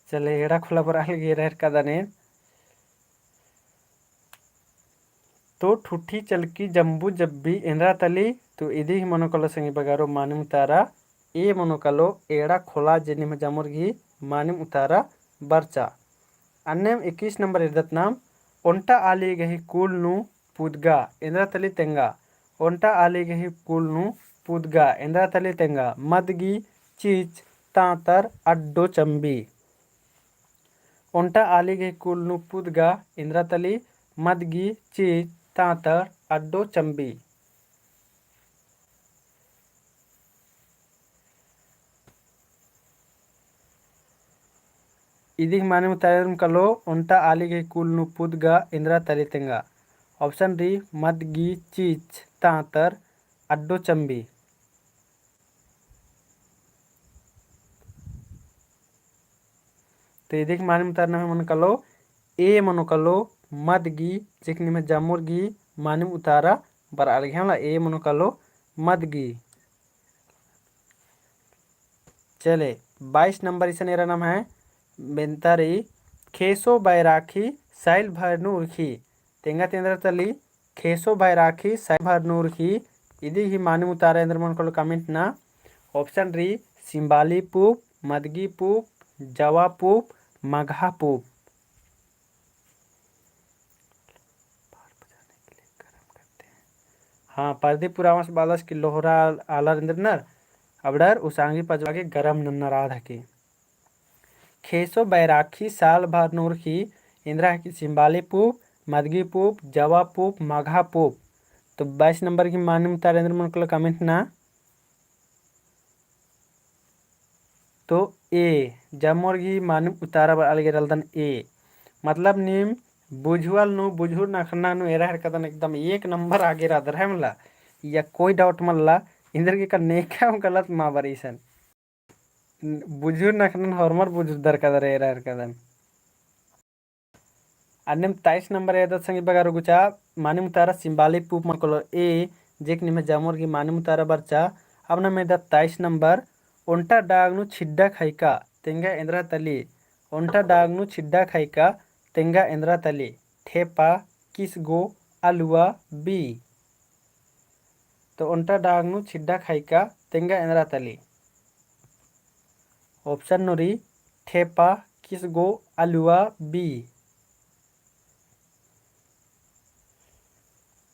चले एड़ा खुला पर आल गे रहर का दाने तो ठूठी चलकी जम्बू जब्बी इंद्रा तली तो इदी ही मनोकलो संगी बगारो मानिम उतारा ए मनोकलो एड़ा खोला जेनिम जमुरगी मानिम उतारा बर्चा अन्यम 21 नंबर इर्दत नाम ओंटा आली गही कुल नु पुदगा इंद्रा तली तेंगा ओंटा आली गही कुल नु पुदगा इंद्रा तली तेंगा मदगी चीच तांतर अड्डो चंबी ओंटा आली गही कुल नु पुदगा इंद्रा तली मदगी चीच तांतर अड्डो चंबी इदी माने मुतायरम कलो ओंटा आली गही कुल नु पुदगा इंद्रा तली तेंगा ऑप्शन डी मदगी चीच तांतर अड्डो चंबी तो इदी माने मुतारना में मन कलो ए मनो कलो मदगी जिकनी में जामुरगी मानिम उतारा बर अलग है ए मनो कलो मदगी चले 22 नंबर इसे मेरा नाम है बेंतारी खेसो बैराखी साइल भरनु उर्खी तेंगा तेंद्र तली खेसो बैराखी साइल भरनु उर्खी इदी ही मानिम उतारा इंद्र मन कलो कमेंट ना ऑप्शन डी सिंबाली पूप मदगी पूप जवा पूप मघा पूप हाँ, परदीपुरामस बालस की लोहरा आलर इंद्रनर अबडर उसांगी पजवागे गरम नन्नराध हकी खेसो बैराखी साल भर नूर की इंद्रा की सिंबाली पूप मदगी पूप जवा पूप मघा पूप। तो 22 नंबर की मान्य तारेंद्र मन कमेंट ना। तो ए जमोरगी मानुम उतारा बर अलगे रलदन ए मतलब नीम बुझुअल नु बुझुर नखना नु एरा हर कदन एकदम एक नंबर आगे रादर है मला या कोई डाउट मल्ला इंदर के का नेका गलत मा बरीसन बुझुर नखनन हॉर्मर बुझुर दर कदर एरा हर कदन अन्यम 23 नंबर एदा संगी बगारो गुचा मानुम तारा सिंबाली पूप मकलो ए जेक निमे जमोरगी मानुम तारा बरचा अब न में द 23 नंबर ओंटा डागनु छिड्डा खाइका तेंगा इंद्रा तली ओंटा डागनु छिड्डा खाइका तेंगा इंद्रा तली ठेपा किसगो अलुआ बी। तो ओंटा डागनु छिड्डा खाइका तेंगा इंद्रा तली ऑप्शन नोरी ठेपा किसगो अलुआ बी।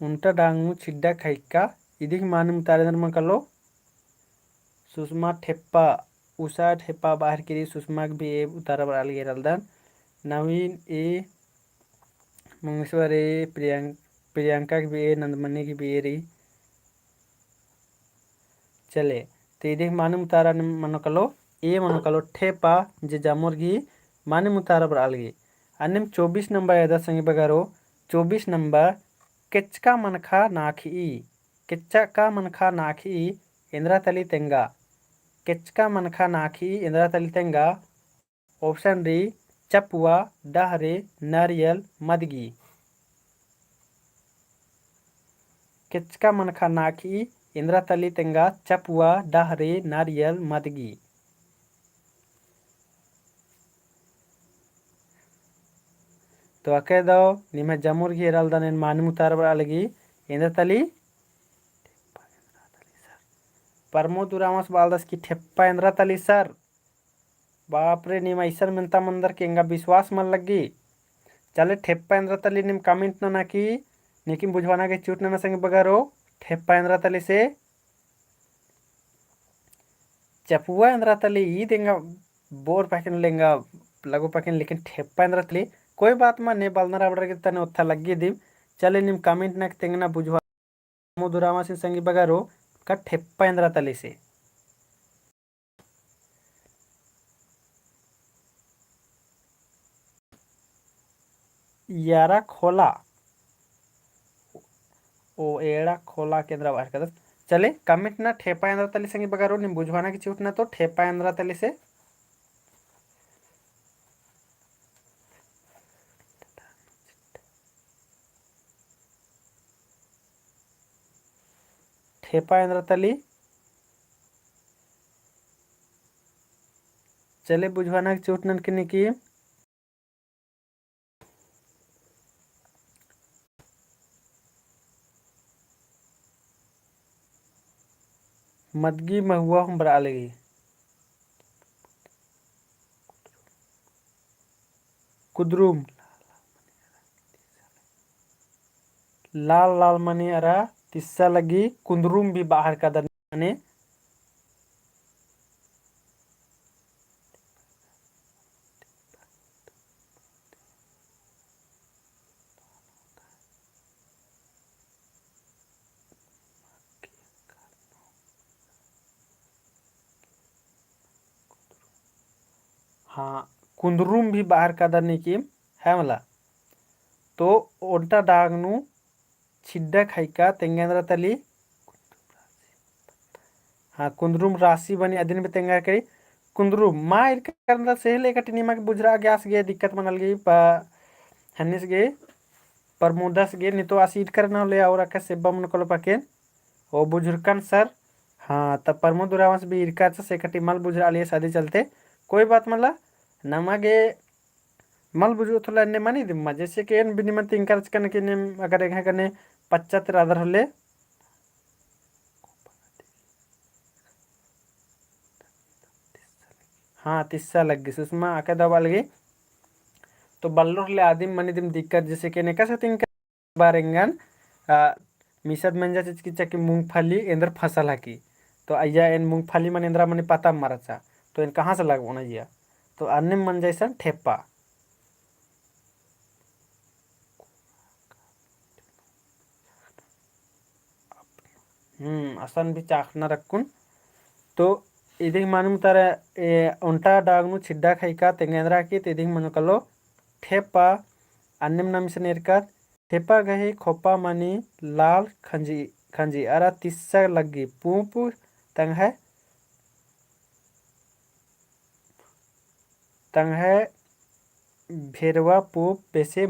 उंटा डांगनु छिड्डा खाइका इदिक मानुम तारेंद्र मकलो सुषमा ठेप्पा उषा ठेप्पा बाहर की सुषमा भी ए उतारा बर अलगे रलदन नवीन ए मंगेश्वर ए प्रियंका की भी ए नंदमणि की भी ए रही चले तो इदिक मानुम तारा मनकलो ए मनकलो ठेपा जे जामोरगी मानुम उतारा बर अलगे अन्यम 24 नंबर यदा संगी बगारो 24 नंबर केच्का मनखा नाखी केच्चा मनखा नाखी इंद्रा तली तेंगा केच्का मनखा नाखी इंद्रा तली तेंगा ऑप्शन डी चपुआ डहरे नारियल मदगी। केच्का मनखा नाखी इंद्रा तली तेंगा चपुआ डहरे नारियल मदगी। तो अके दो निमे जमुर की रलदन मानुम तार अलगी इंद्र तली परमोदुरामस बालदस की ठेप्पा इंद्रा तली सर बाप रे निम ऐसर मिनता मंदर के इंगा विश्वास मन लगी चले ठेप्पा इंद्रा तली निम कमेंट ना की निकिम बुझवाना के चूट ना संग बगारो ठेप्पा इंद्रा तली से चपुआ इंद्रा तली ई देंगा बोर पैकिन लेंगा लगो पैकिन लेकिन ठेप्पा इंद्रा तली कोई बात मा ने बलनर आबडर के तने उत्था लगी दिम चले निम कमेंट ना तेंगना बुझवा मुदुरामा सिंह संगी बगारो का ठेप्पा इंद्रा तली से यारा खोला ओ एड़ा खोला केंद्र बाहर कर चले कमेंट ना ठेपा इंद्रा तली संगी बगारो निम बुझवाना की चूट ना तो ठेपा इंद्रा तली से ठेपा इंद्रा तली चले बुझवाना की चूट नन की मदगी महुआ हम बरा लगी कुदरुम लाल लाल मनी अरा तिस्सा लगी कुंदरुम भी बाहर का दने हाँ कुंदरुम भी बाहर का दने की है मला तो ओंटा डागनु छिड्डा खाइका तेंगेंद्रा तली हाँ कुंदरुम राशि बनी अदिन भी तेंगा करी कुंदरुम मा इरका सेहले का टिनिमा के बुजरा गैस गे दिक्कत मनल गई हन्निस गे परमुदस गे नहीं तो आसीट करना ले और अका सेब्बा मन कोलो पकेन ओ बुजुर्गन सर हाँ तब परमुदुरावस भी इरका से कटी मल बुजरा लिए शादी चलते कोई बात मला नमागे मल बुझो थोड़ा ने मानी दिम्मा जैसे कि एन बिनिमन इंकरेज करने के ने अगर एक करने 75 आदर होले हाँ तिस्सा लग गई सुषमा आके दबा लगी तो बल्लोर ले आदिम मनी दिम दिक्कत जैसे कि ने कैसे तिंक बारेंगन मिसद मंजा चिचकिचा की मूंगफली इंद्र फसल की तो अय्या इन मूंगफली मन इंद्रा मने पता मरचा तो इन कहाँ से लगवाना अय्या तो अन्य मन जैसन ठेप्पा। असन भी चाखना रखुन तो इदिग मालूम तारा उंटा डागनु छिड्डा खाइका तेंगेंद्रा की तो इदिग मनु कलो ठेप्पा अन्यम नमिसन एरका ठेप्पा गही खोप्पा मनी लाल खंजी खंजी अरा तिस्सा लगी पूप तंग है भेड़वा पूप बेसे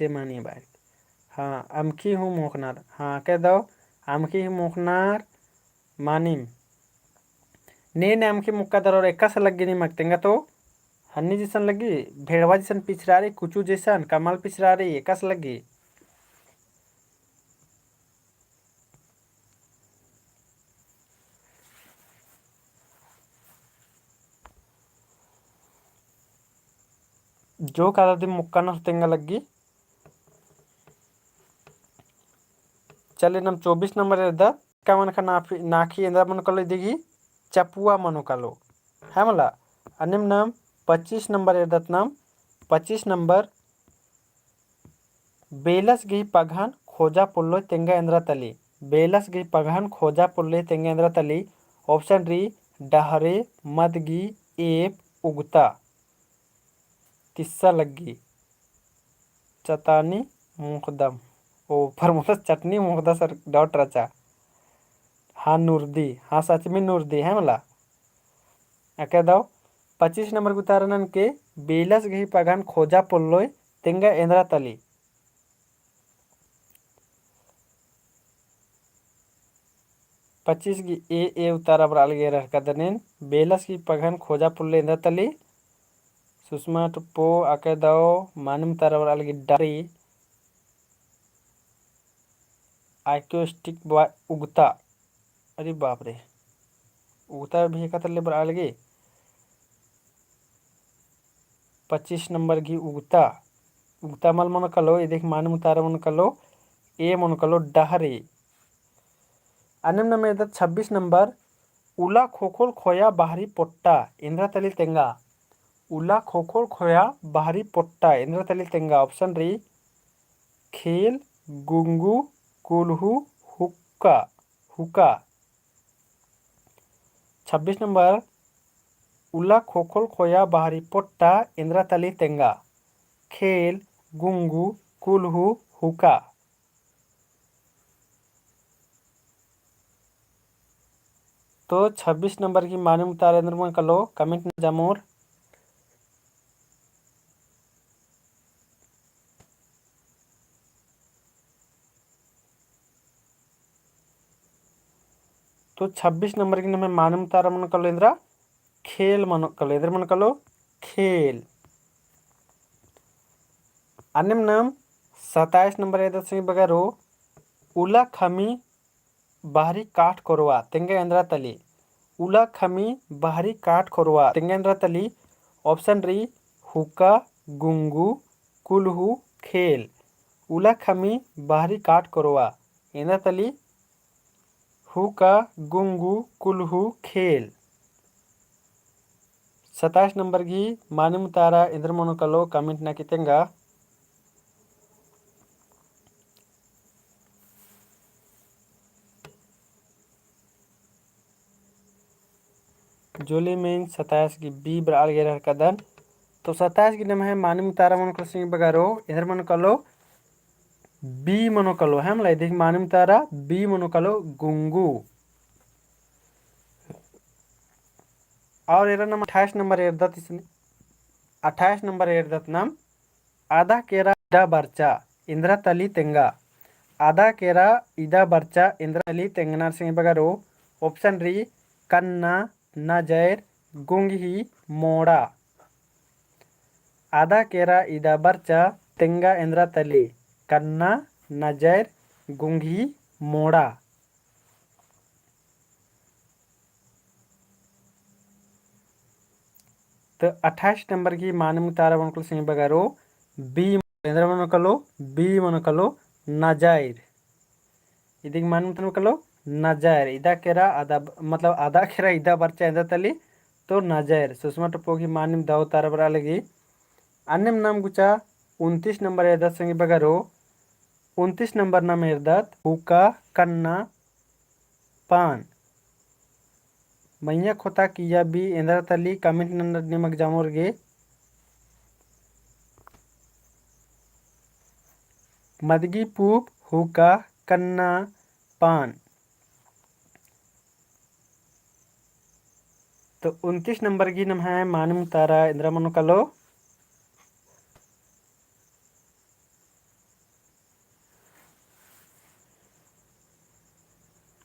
मानी बाई। हाँ अमखी हूँ मोखनार हाँ कह दो अमखी हूँ मोखनार मानिम ने अमखी मुक्का दर एक सा लगी नहीं मगतेंगा तो हन्नी जैसन लगी भेड़वा जैसन पिछड़ा रही कुचू जैसन कमल पिछड़ा रही एक सा लगी। जो काला दिन मुक्का न तेंगा लगी चले नम 24 नंबर एदा का मन का नाखी इंदा मन कलो दिगी चपुआ मनो कलो है मला अनिम नाम 25 नंबर एदत नाम 25 नंबर बेलस गी पघान खोजा पुल्लो तेंगा इंद्रा तली बेलस गी पघान खोजा पुल्ले तेंगा इंद्रा तली ऑप्शन री डहरे मदगी एप उगता तिस्सा लगी चतानी मुकदम ओ पर चटनी मुकदा सर डॉट रचा हाँ नूरदी हाँ सच में नूरदी है मला कह दो 25 नंबर उतारन के बेलस गही पगान खोजा पुल्लोय तेंगा इंद्रा तली 25 की ए उतारा बराल गे रह कदनेन बेलस की पघन खोजा पुल्ले इंद्रा तली सुषमा टुप्पो आके दो मानम तारा बराल गी डारी आइक्योस्टिक उगता अरे बाप रे उगता भी कतले बराल गे 25 नंबर की उगता उगता मल मन कलो ये देख मानम तारा मन कलो ए मन कलो डहरे अनम नंबर 26 नंबर उला खोखोल खोया बाहरी पोट्टा इंद्रा तली तेंगा उला खोखोल खोया बाहरी पोट्टा इंद्रा तली तेंगा ऑप्शन री खेल गुंगू कुलहू हुक्का हुका 26 नंबर उला खोखोल खोया बाहरी पोट्टा इंद्रा तली तेंगा खेल गुंगू कुलहू हुका। तो 26 नंबर की मालूम तारेंद्र में कलो कमेंट में जमोर तो 26 नंबर की नमे मालूम तारा मन कलो इंद्रा खेल मन कलो इधर मन कलो खेल अन्यम नाम 27 नंबर इधर से बगैरो उला खमी बाहरी काठ कोरवा तेंगे इंद्रा तली उला खमी बाहरी काठ खोरवा तेंगे इंद्रा तली ऑप्शन री हुक्का गुंगू कुलहू खेल उला खमी बाहरी काठ कोरवा इंद्रा तली हुक्का गुंगू कुलहू खेल। 27 नंबर की मानम तारा इंद्र मनो कलो कमेंट ना कितेंगा जोली में 27 की बी बराल गे कदन तो 27 की नम है मानम तारा मन को सिंह बगारो इधर मन कलो बी मनो कलो है मतलब देख मानम तारा बी मनो कलो गुंगू और एरा नंबर 28 नंबर एरदत इसने 28 नंबर एरदत नाम आधा केरा इदा बर्चा इंद्रा तली तेंगा आधा केरा इदा बर्चा इंद्रा तली तेंगना सिंह बगारो ऑप्शन री कन्ना नजर गुंगी मोड़ा आधा केरा इदा बर्चा तेंगा इंद्रा तली कन्ना नजर गुंगी मोड़ा। तो 28 नंबर की मानम तारा मन को सिंह बगारो बी इंद्र मन कलो बी मन कलो नजायर ಇದೀಗ ಮಾನಂತನ ಕलो नजर इदा केरा आदा मतलब आदा केरा इदा बर्चा इंदा तली तो नजर सुषमा टपोगी मानिम दाव तारबरा लगी अन्यम नाम गुचा 29 नंबर एरदत संगी बगारो 29 नंबर नाम एरदत हुका कन्ना पान मैया खोता किया बी इंदा तली कमेंट नंबर निमक जामोरगे मदगी पूप हुका कन्ना पान। तो 29 नंबर की नम है मानम तारा इंद्रा मनो कलो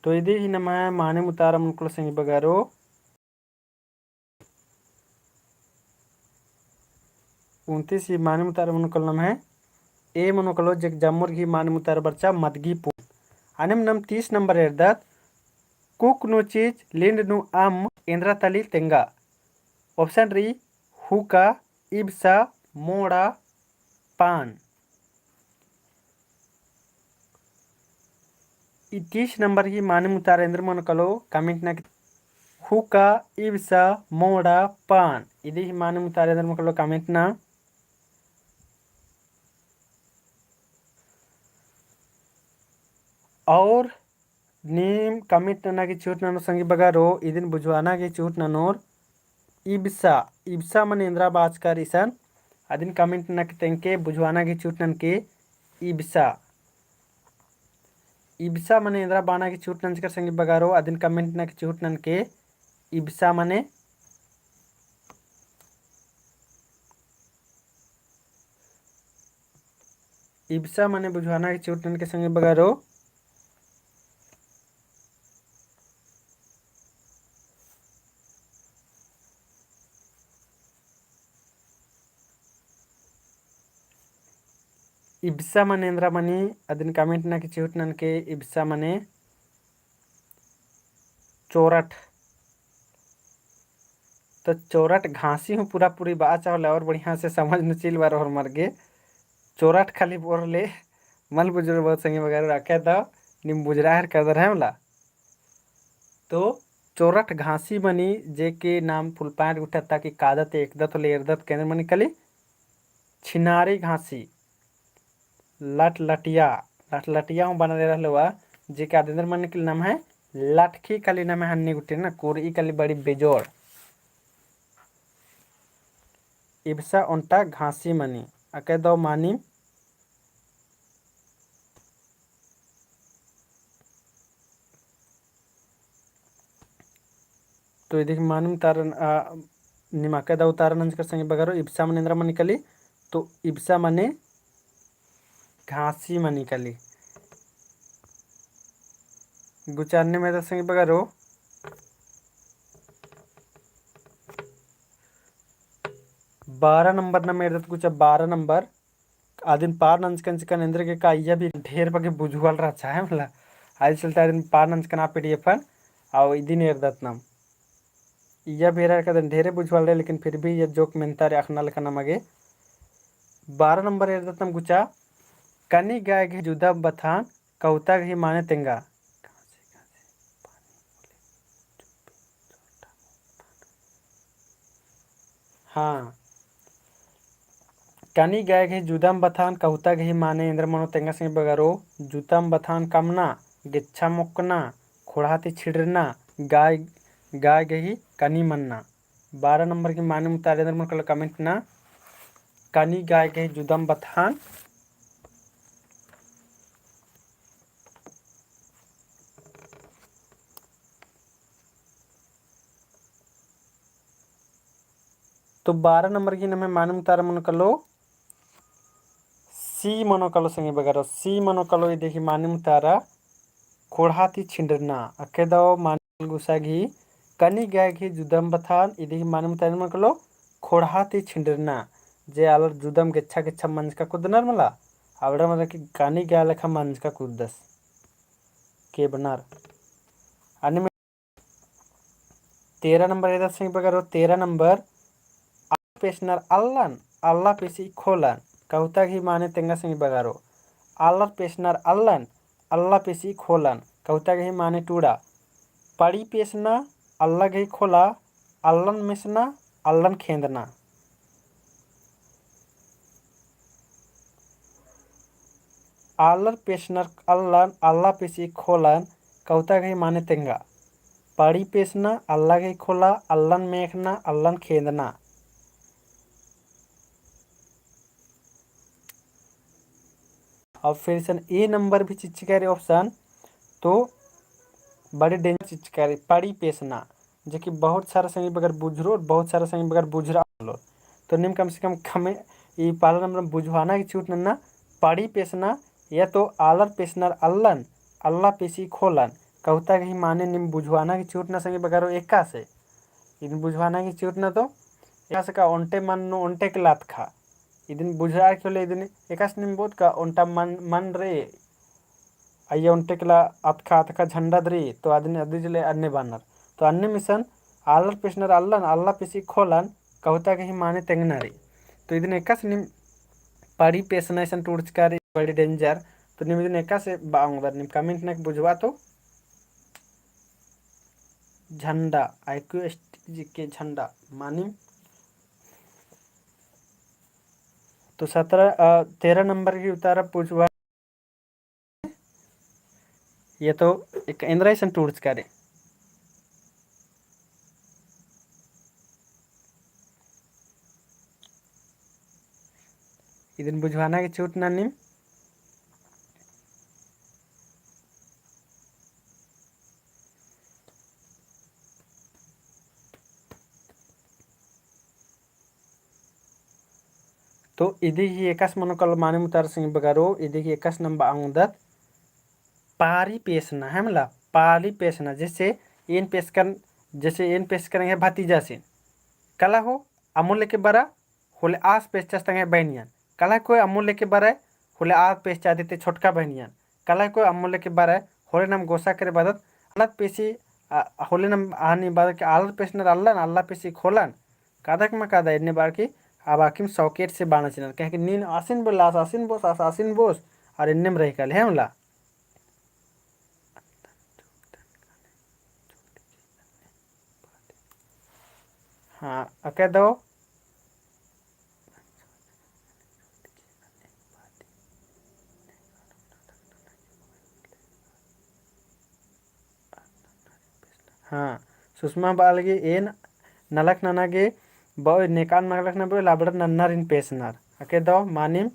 तो इधे ही नम है मानम तारा मनुकुल संगी बगारो 29 ही मानम तारा मनुकुल नम है ए मनुकलो जग जम्मुर की मानम तारा बच्चा मदगी पू अनम नम 30 नंबर एरदत कुक नो चीज लिंड नु आम इंद्रा तली तेंगा ऑप्शन री हुका इब्सा मोड़ा पान। 30 नंबर की माने मुतारेंद्र मन कलो कमेंट ना हुका इब्सा मोड़ा पान इदी ही माने मुतारेंद्र मन कलो कमेंट ना और नीम कमेंट ना की चूट नानो संगी बगारो इदिन बुझवाना की चूट नानोर इब्सा इब्सा मन इंद्रा बाजकर इसन अदिन कमेंट ना की तेंके बुझवाना की चूट नन के इब्सा इब्सा मने इंद्रा बाना की चूट नंच कर संगी बगारो अदिन कमेंट ना की चूट नन के इब्सा मने इब्सा मने बुझवाना की चूट नन के संगी बगारो इब्सा मने इंद्रा मनी अदिन कमेंट ना की चूट नन के इब्सा मने चोरठ। तो चोरठ घासी हूँ पूरा पूरी बात चाहले और बढ़िया से समझ न चिल बार और मर गे चोरठ खाली बोर ले मल बुजुर्ग बहुत संगी वगैरह रखे था निम बुजरा हर कदर है मला तो चोरठ घासी मनी जे के नाम फुल पैंट उठा ताकि कादत एकदत ले एरदत केंद्र मनी कली छिनारी घासी लट लटिया लट लटिया हूँ बना दे रहा हुआ जे के आदेंद्र मनी के नाम है लटकी कली नाम है हन्नी गुटे ना कोरी कली बड़ी बेजोड़ इब्सा उनटा घासी मनी अके दो मानी तो इधर मानम तारन निमाके दा उतारन अंज कर संगे बगारो इब्सा मन इंद्रा मन निकली तो इब्सा मने घासी मन निकली गुचारने में संगे बगारो 12 नंबर ना मेरे कुछ 12 नंबर आदिन पार नंचकन चिकन इंद्र के का यह भी ढेर पके बुझुअल रहा है मतलब आज चलता आदिन पार नंचकन आप पीडीएफ आओ इदिन एरदत नाम यह बेरा का ढेरे बुझवाल रहे लेकिन फिर भी ये जोक मेनता रे अखना लेका नमगे 12 नंबर एरदत नाम गुचा कनी गाय घे जुदा बथान कौता घी माने तेंगा हाँ कनी गाय घे जुदाम बथान कहुता घी माने इंद्र मनो तेंगा सिंह बगारो जुताम बथान कमना गिच्छा मुक्कना खोड़ाती छिड़ना गाय गाय गही कनी मन्ना 12 नंबर की माने मुतारे इंद्र मन कमेंट ना कनी गाय गही जुदाम बथान तो 12 नंबर की नमे माने मुतारे मन कलो सी मनो कलो संगे बगारो सी मनो कलो ये देखी माने मुतारा खोड़ाती छिंडना अके दो मान गुसा घी कनी गाय घी जुदम बथान इदी माने मुतारे मन कलो खोड़ाती छिंडना जे आलर जुदम गेच्छा गेच्छा मंज का कुदनर मला आवड़ा मतलब कि कनी गाय लेखा मंज का कुदस के बनार अन्य में 13 नंबर इधर संगे बगारो 13 नंबर पेशनर अल्लन अल्लाह पेशी खोलन कहता घी माने तेंगा संगी बगारो अल्लाह पेशनर अल्लन अल्ला पेशी खोलन कौता गही माने टूड़ा। पड़ी पेशना अल्ला गही खोला अल्लन मिसना अल्लन खेंदना। आलर पेशनर अल्लन अल्ला पेशी खोलन कौता गही माने तेंगा। पड़ी पेशना अल्ला गही खोला अल्लन मेखना अल्लन खेंदना। और फिर सन ए नंबर भी चिच्चिकारी ऑप्शन तो बड़े डेंजर चिच्चिकारी पड़ी पेशना जो कि बहुत सारा संगी बगैर बुझरो और बहुत सारा संगी बगैर बुझरा लो। तो निम कम से कम खमे ये पालन नंबर बुझवाना की छूट नन्ना पड़ी पेशना या तो आलर पेशनर अल्लन अल्लाह पेशी खोलन कहता कि माने निम बुझवाना की छूट ना संगी बगैर एका से इन बुझवाना की छूट ना तो एका से का ओंटे मन नो ओंटे के लात खा इदिन बुझा खोले इदिन एकास निम बोध का ओंटा मन मन रे अయ్య ఉంటెకల అతక झंडा द्री तो आदमी अदिजले अन्य बानर तो अन्य मिशन आलर पेशनर अल्लन अल्ला पेशी खोलन कहता कि माने तेंगनारी तो इदिन एकास निम पड़ी पेशनाइसन टूर्चकारी बड़ी डेंजर तो निम इदिन एका से बांगदर निम कमेंट ने बुझवा तो झंडा IQST के झंडा मानिम। तो 13 नंबर की उतारा पूछवा ये तो एक इंद्राइसन टूर्स करे इदिन बुझवाना की छूट ना निम। तो इदी ही एकास मनोकल माने मुतार सिंह बगारो इदी ही एकास नंबर आंगदत पारी पेशना है मला पारी पेशना जैसे इन पेश करेंगे भतीजा से कला हो अमूल्य के बरा होले आस पेश चस्तेंगे बहनियान कला कोई अमूल्य के बरा होले आस पेश चाहते छोटका बहनियान कला कोई अमूल्य के बरा होले नम गोसा करे बदत अलग पेशी होले नम आनी बाद के आलर पेशनर अल्लाह अल्लाह पेशी खोलन कादक में कादा इतने बार की अब आकिम सॉकेट से बाना चिनल कहे कि नीन आसिन बोला आसिन बोस और इन्ने में रह कल है मला हाँ कह दो हाँ सुषमा बालगे एन नलक ननागे बो नेकान नलक न बो लाबड़ नन्नर इन पेशनर अके दो मानिम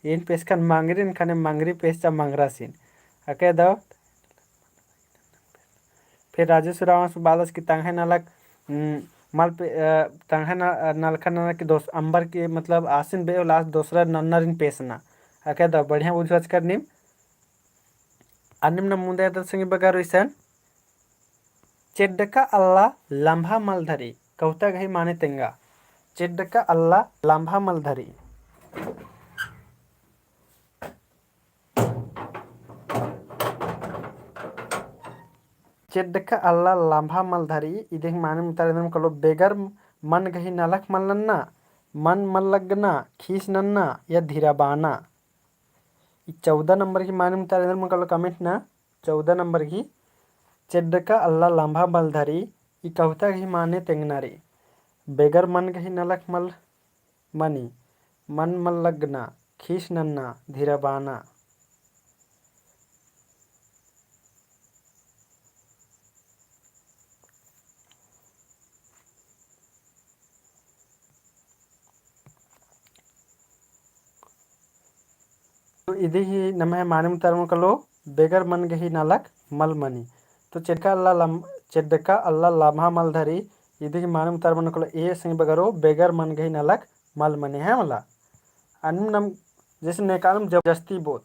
इन पेशकन मांगरिन खाने मांगरी पेशचा मांगरासिन अके दो फिर राजेश रावस बालस की तंगे नलक मल पे तंगे नलखा नलक की दोस्त अंबर की मतलब आसिन बे लास्ट दूसरा नन्नर इन पेशना अके दो बढ़िया बुझवच कर निम अन्निम मुंदे संगी बगारो इसन चेड्डका अल्ला लंबा मलधरी कौता गही माने तेंगा चेड्डका अल्ला लंबा मलधरी चेड्डका अल्ला लंबा मलधरी इधे माने मुतारे कलो बेगर मन गही नलक मलन्ना मन मल्लगना खीस नन्ना या धीराबाना 14 नंबर की माने मुतारे कलो कमेंट ना 14 नंबर की चेड्डका अल्ला लंबा मलधरी ई कहता गही माने तेंगनारी बेगर मन गही नलक मल मनी मन मल्लगना खीस नन्ना धीराबाना। तो इधे ही नमः माने मुतारम कलो बेगर मन गही नलक मल मनी तो चेड्डका अल्ला लम्हा मलधरी इधे ही माने मुतारम कलो ए संग बगरो बेगर मन गही नलक मल मनी है मला अन्य नम जैसे नेकालम जबरदस्ती बोत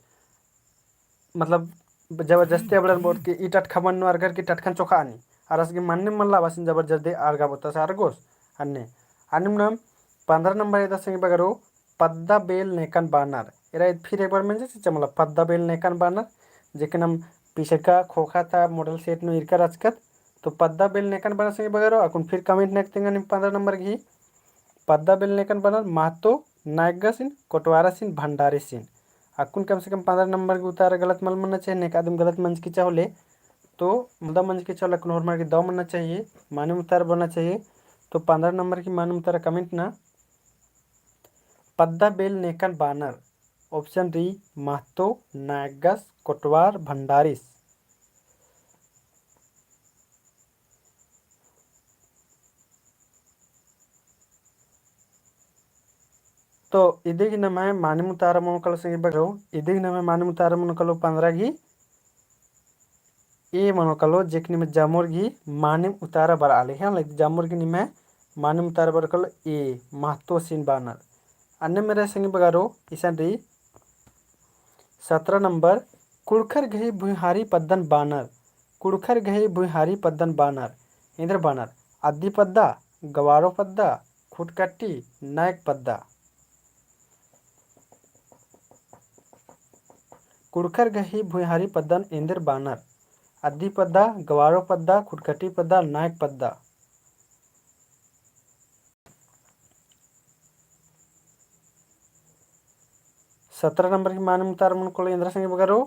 मतलब जबरदस्ती अबड़न बोत कि ई टटखा मन अरगर की टटखन चोखा आनी अरस की मन मल्ला बसिन जबरदस्ती आरगा बोता से आरगोस अन्य अन्य नम 15 नंबर इधर संग बगरो पद्दा बेल नेकन बानर इरा फिर एक बार में जैसे चमला पद्दा बेल नेकन बानर जेके नम पीछे का खोखा था मॉडल सेट नो इरका रचकत तो पद्दा बेल नेकन बानर संग बगरो अकुन फिर कमेंट नेकतेंगा निम 15 नंबर की पद्दा बेल नेकन बानर मातो नायगसिन कोटवारासिन भंडारीसिन। अकुन कम से कम 15 नंबर के उतार गलत मल मनना चाहिए, नेक आदम गलत मंच की चाहले तो मुदा मंच की चाहले अकुन हमारे दो मनना चाहिए, माने उतार बनना चाहिए। तो 15 नंबर की माने उतार कमेंट ना पद्दा बेल नेकन बानर। ऑप्शन डी महतो नायगस कोटवार भंडारीस। तो इदिग नमे माने मुतार मनकल संगे बगरो इदिग नमे माने मुतार मनकलो 15 गी ए मनकलो जेकनि में जामोर गी माने उतारा बर आले हैं लाइक जामोर गी निमे माने उतार बर कल ए महतो सिन बानर। अन्य मेरे संगे बगारो ईसान री 17 नंबर कुड़खर गही भुहारी पद्दन बानर। कुड़खर गही भुहारी पद्दन बानर इंद्र बानर आदि पद्दा गवारो पद्दा खुटकट्टी नायक पद्दा। कुड़खर गही भुहारी पद्दन इंद्र बानर आदि पद्दा गवारो पद्दा खुटकट्टी पद्दा नायक पद्दा। 17 नंबर की माने मुतार मनकोलो इंद्र संगे बगारो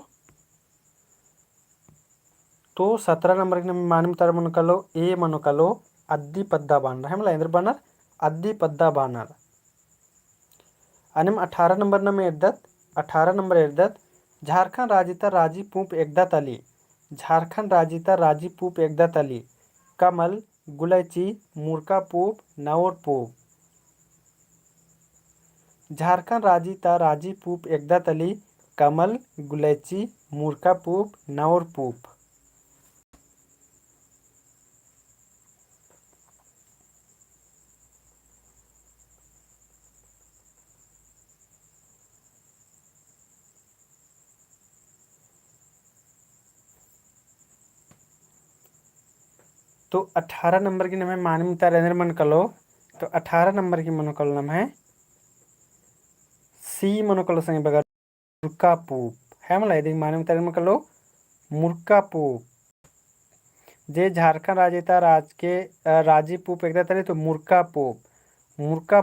तो 17 नंबर की माने मुतार मनकलो ए मनकलो अद्दी पद्दा बानर है मला इंद्र बानर अद्दी पद्दा बानर। अनिम 18 नंबर न में एद्दत 18 नंबर एद्दत झारखंड राजिता राजी पूप एकदा तली। झारखंड राजिता राजी पूप एकदा तली कमल गुलैची मुर्का पूप नवोर पूप। झारखंड राजिता राजी पूप एकदा तली कमल गुलैची मुर्का पूप नवोर पूप। तो 18 नंबर की नाम है मानवता रेंद्र मन कलो। तो 18 नंबर की मनोकल नाम है सी मनोकल संगे बगा मुर्का पूप है मला यदि मानवता रेंद्र मन कलो मुर्का पूप। जे झारखंड राजेता राज के राजी पूप एकदा तले तो मुर्का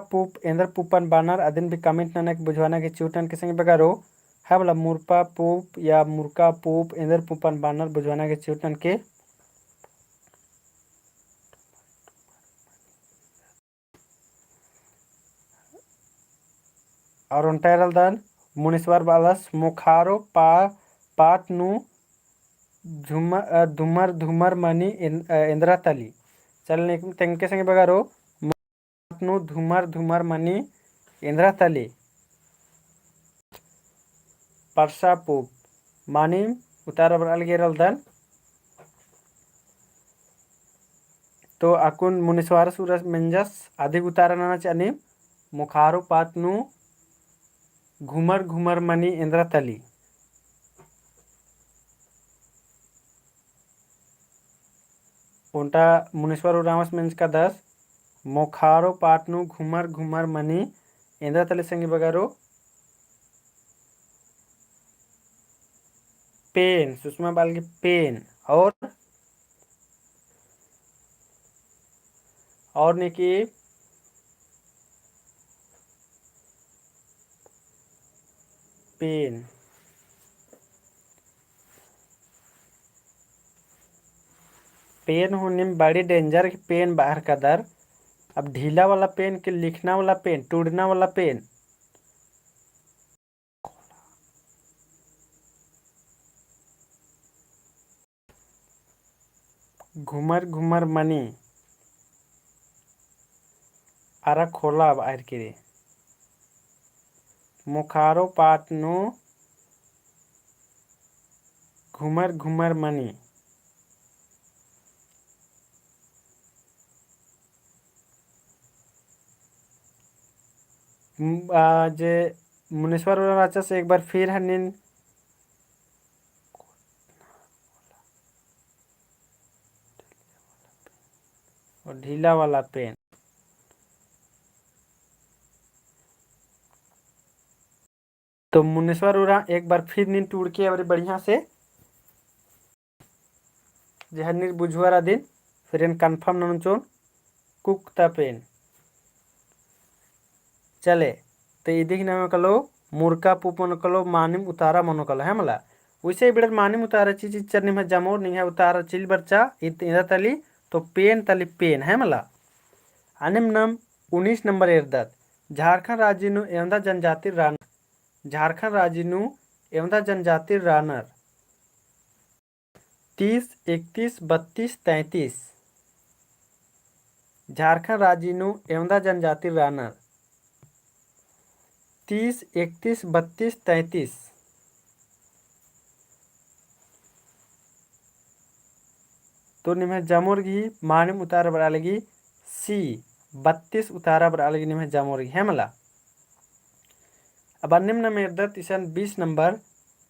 पूप इंद्र पूपन बानर अदिन भी कमेंट ननक बुझवाना के चूटन के संगे बगा रो है बोला मुर्पा पूप या मुर्का पूप इंद्र पूपन बानर बुझवाना के चूटन के। और उन्टायरल दान मुनीश्वर बालस मुखारो पाट नु धुमर धुमर मनी इंद्रा तली। चल तेंके संगे बगारो पाट नु धुमर धुमर मनी इंद्रा तली। परसा पूप मानी उतार अलगेरल दान तो अकुन मुनीश्वर सूरज मंजस अधिक उतारना चाहनी मुखारो पाट नु घुमर घुमर मनी इंद्रा तली। उल्टा मुनीश्वर रामस मेंस का 10 मोखारो पाटनु घुमर घुमर मनी इंद्रा तली संगे बगारो पेन सुषमा बाल की पेन और ने की पेन पेन होने में बड़ी डेंजर की पेन बाहर का दर। अब ढीला वाला पेन के लिखना वाला पेन टूटना वाला पेन घुमर घुमर मनी अरा खोला बाहर के रे मुखारो पाटनो घुमर घुमर मनी। आज मुनीश्वर राजा से एक बार फिर हनिन और ढीला वाला पेन तो मुनीश्वर उरा एक बार फिर नींद टूट के और बढ़िया से जहर बुझवारा दिन फिर कन्फर्म नचोन कुक ता पेन चले तो ಇದೀಗ ನಾವು ಮುರ್ಕಾ ಪೂಪ್ ಅನ್ಕಲು ಮಾನಿಮ್ ಉತಾರ ಮನಕಲು ಹೆಮಲ उसे बिडर मानिम उतारा चीज चरनी में जमोर नहीं है उतारा चिल बच्चा इधर तली तो पेन तली पेन है मला अनिम नम 19 नंबर इर्दत झारखंड राज्य नु एवं जनजाति रानर झारखंड राज्य नु एवं जनजाति रानर 30 31 32 33 झारखंड राज्य नु एवं जनजाति रानर 30 31 32 33 तो निम्हे जमोरगी मानिम उतारा बरालगी सी 32 उतारा बरालगी निम्हे जमोरगी है मला अब निम्न में इर्दत ईसन 20 नंबर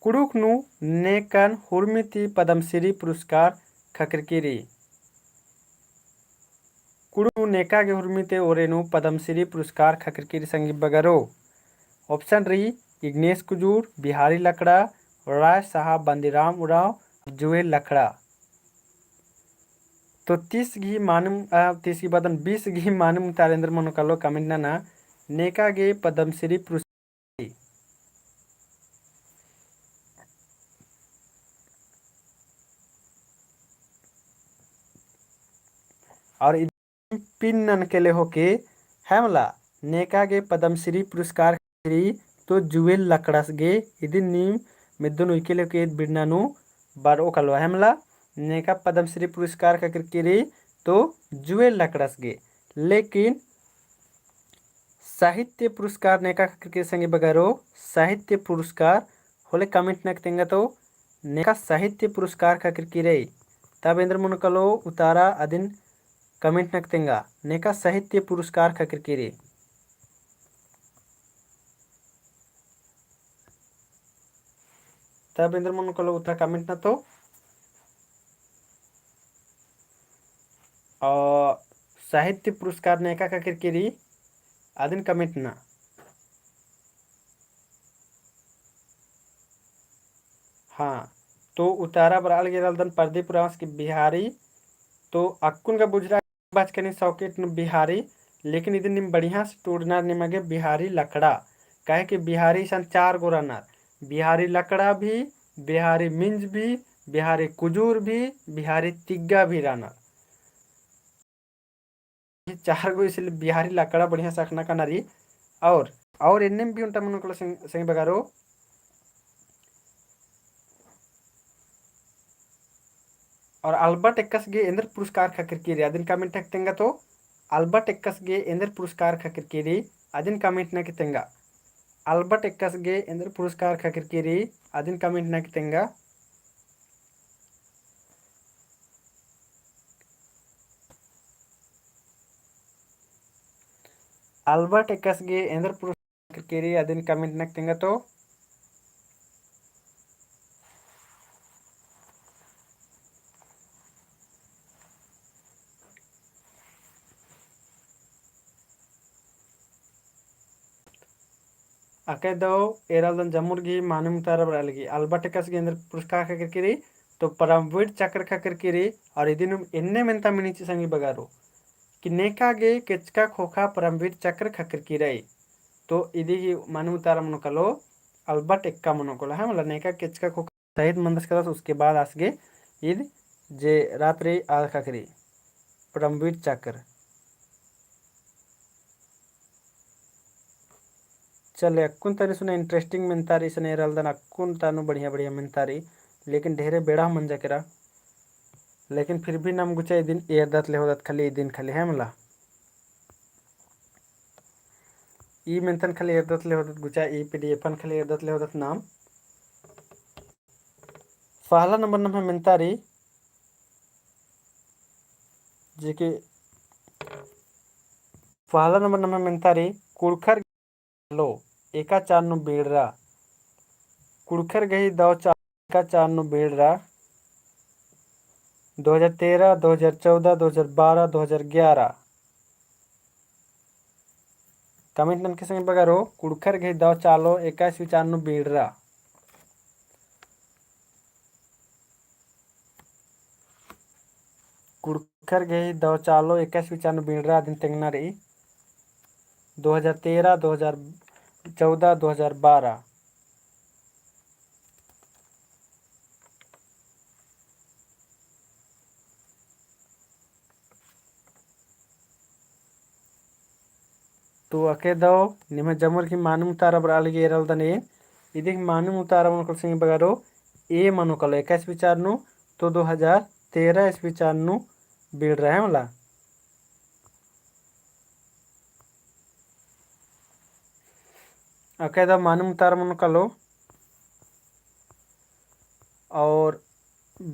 कुडुकनु नेकन हुर्मिति पद्मश्री पुरस्कार खकरकिरी कुडु नेका के हुर्मिते ओरेनु पद्मश्री पुरस्कार खकरकिरी संगी बगरो ऑप्शन री इग्नेश कुजूर बिहारी लकड़ा राय साहब बंदीराम उराव जुएल लकड़ा तो 30 घी मानम 30 की बदन 20 घी मानम तारेंद्र मनोकालो कमेंट ना नेका गे पद्मश्री पुरस्कार और पिन नन के लिए होके हेमला नेका गे पद्मश्री पुरस्कार तो जुएल लकड़स गे इदिन नीम मिदुन उइकेले के बिडनानु बारो कलवा हेमला नेका पद्मश्री पुरस्कार का किरी तो जुएल लकड़स गे लेकिन साहित्य पुरस्कार नेका के संगे बगारो साहित्य पुरस्कार होले कमेंट नक तेंगा तो नेका साहित्य पुरस्कार का किरे तब इंद्र मुनकलो उतारा अदिन कमेंट नक तेंगा नेका साहित्य पुरस्कार का किरे तब इंद्र मुनकलो उतारा कमेंट न तो साहित्य पुरस्कार नेका का किरी अदिन कमेंट ना हाँ तो उतारा बराल गिरल प्रदीप रावस की बिहारी तो अक्कुन का बुजरा बचकनी सॉकेट बिहारी लेकिन इधर निम बढ़िया से टूटना निमगे बिहारी लकड़ा कहे कि बिहारी सन 4 गो रनर बिहारी लकड़ा भी बिहारी मिंज भी बिहारी कुजूर भी बिहारी तिग्गा भी रनर 4 गो इसलिए बिहारी लकड़ा बढ़िया सकना का नारी और इन्ने भी उनटा मन संग बगारो और अल्बर्ट एक्कस गे इंद्र पुरस्कार खातिर कीरी अदिन कमेंट तेंगा तो अल्बर्ट एक्कस गे इंद्र पुरस्कार खातिर कीरी अदिन कमेंट न तेंगा अल्बर्ट एक्कस गे इंद्र पुरस्कार खातिर कीरी अदिन कमेंट न तेंगा अल्बर्ट एक्कस गे इंद्र पुरस्कार खातिर कीरी अदिन कमेंट न तेंगा तो अके दो एरालदन जमुर्गी मानुम तारा बरालगी अल्बर्ट एक्कस गे इंद्र पुरस्कार खातिर कीरी तो परमवीर चक्र खातिर कीरी और इदिन इन्ने मेंता मिनिची संगी बगारो कि नेका गे केचका खोखा परमवीर चक्र खातिर कीरी तो इदी मानुम तारा मनोकलो अल्बर्ट एक्का मनोकलो है मतलब नेका केचका खोखा शहीद मंदस कदा उसके बाद आसगे इद जे रात्रि आल खाकरी परमवीर चक्र चले अक्कुन तारी सुने इंटरेस्टिंग मिनतारी सने रलदन अक्कुन तानु बढ़िया बढ़िया मिनतारी लेकिन ढेरे बेड़ा मन जकरा लेकिन फिर भी नम गुचा दिन एरदत ले होदत खाली दिन खाली है मला ई मेंतन खाली एरदत ले होदत गुचा ई पीडीएफन खाली एरदत ले होदत नाम पहला नंबर नम है मिनतारी जे के पहला नंबर नम है मिनतारी कुड़खर लो एका 4 नु बेड़रा कुड़खर गई दो 4 एका 4 नु बेड़रा 2013 2014 2012 2011 कमेंट नन के संग बगारो कुड़खर गई दो चालो 21 4 नु बेड़रा कुड़खर गई दो चालो 21 4 नु बेड़रा दिन तेंगना रही 2013 2014-2012। तो अके दो निम जमुर की मानम तारा बरालिगे इरल्दने इदिक मानम उतारा मन सिंह बगारो ए मनुकल 21 विचारनु तो 2013 इस विचारनु बीड़ रहे होला। अके दो मानम उतारा मनुकलो और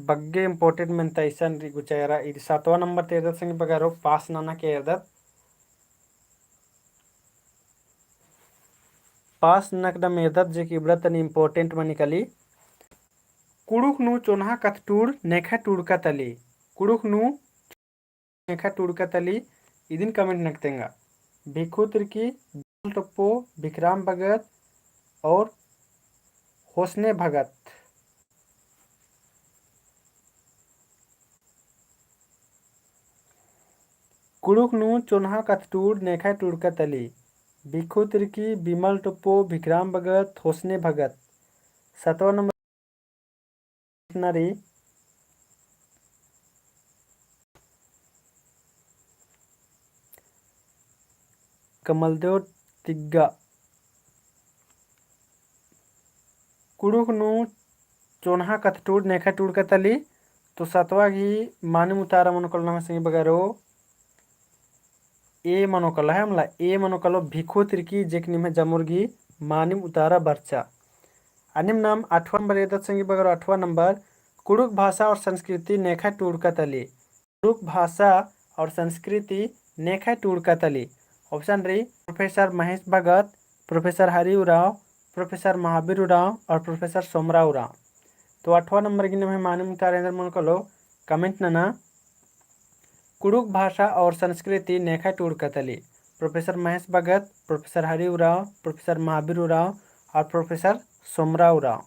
बग्गे इंपॉर्टेंट में तैसन गुचारा इद 7वां नंबर तेरदत सिंह बगारो पास नाना के एरदत पास नकदम एरदत जे की ब्रतन इंपॉर्टेंट मनिकली कुड़ुक नु चोन्हा कथटूर नेखा टूड़का तली कुड़ुक नु नेखा टूड़का तली इदिन कमेंट नकतेंगा भिखु तिर्की टप्पो विक्राम भगत और होसने भगत। कुड़ुक नु चोन्हा कथटूर नेखा टूड़का तली भिखु तिर्की बिमल टप्पो विक्राम भगत होसने भगत। 7वां नंबर नारी कमलदेव तिग्गा कुड़ुक नु चोन्हा कथटूर नेखा टूड़का तली तो 7वां घी मानी मुतारा मनोकल नाम सिंह बगारो ए मनोकल है हमला ए मनोकलो भिखु तिर्की जेकनी में जमुर्गी मानिम उतारा बर्चा। अनिम नाम 8वां नंबर एदत सिंह बगारो 8वां नंबर कुड़ुक भाषा और संस्कृति नेखा टूड़का तली कुड़ुक भाषा और संस्कृति नेखा टूड़का तली। ऑप्शन री professor Mahesh Bhagat, professor Hari Oraon, professor Mahavir Oraon और प्रोफेसर सोमराव उराव। तो 8वां नंबर की नम मानम तारेंद्र मन कलो कमेंट नना कुड़ुक भाषा और संस्कृति नेखा टूड़का तली professor Mahesh Bhagat, professor Hari Oraon, professor Mahavir Oraon और प्रोफेसर सोमराव उराव।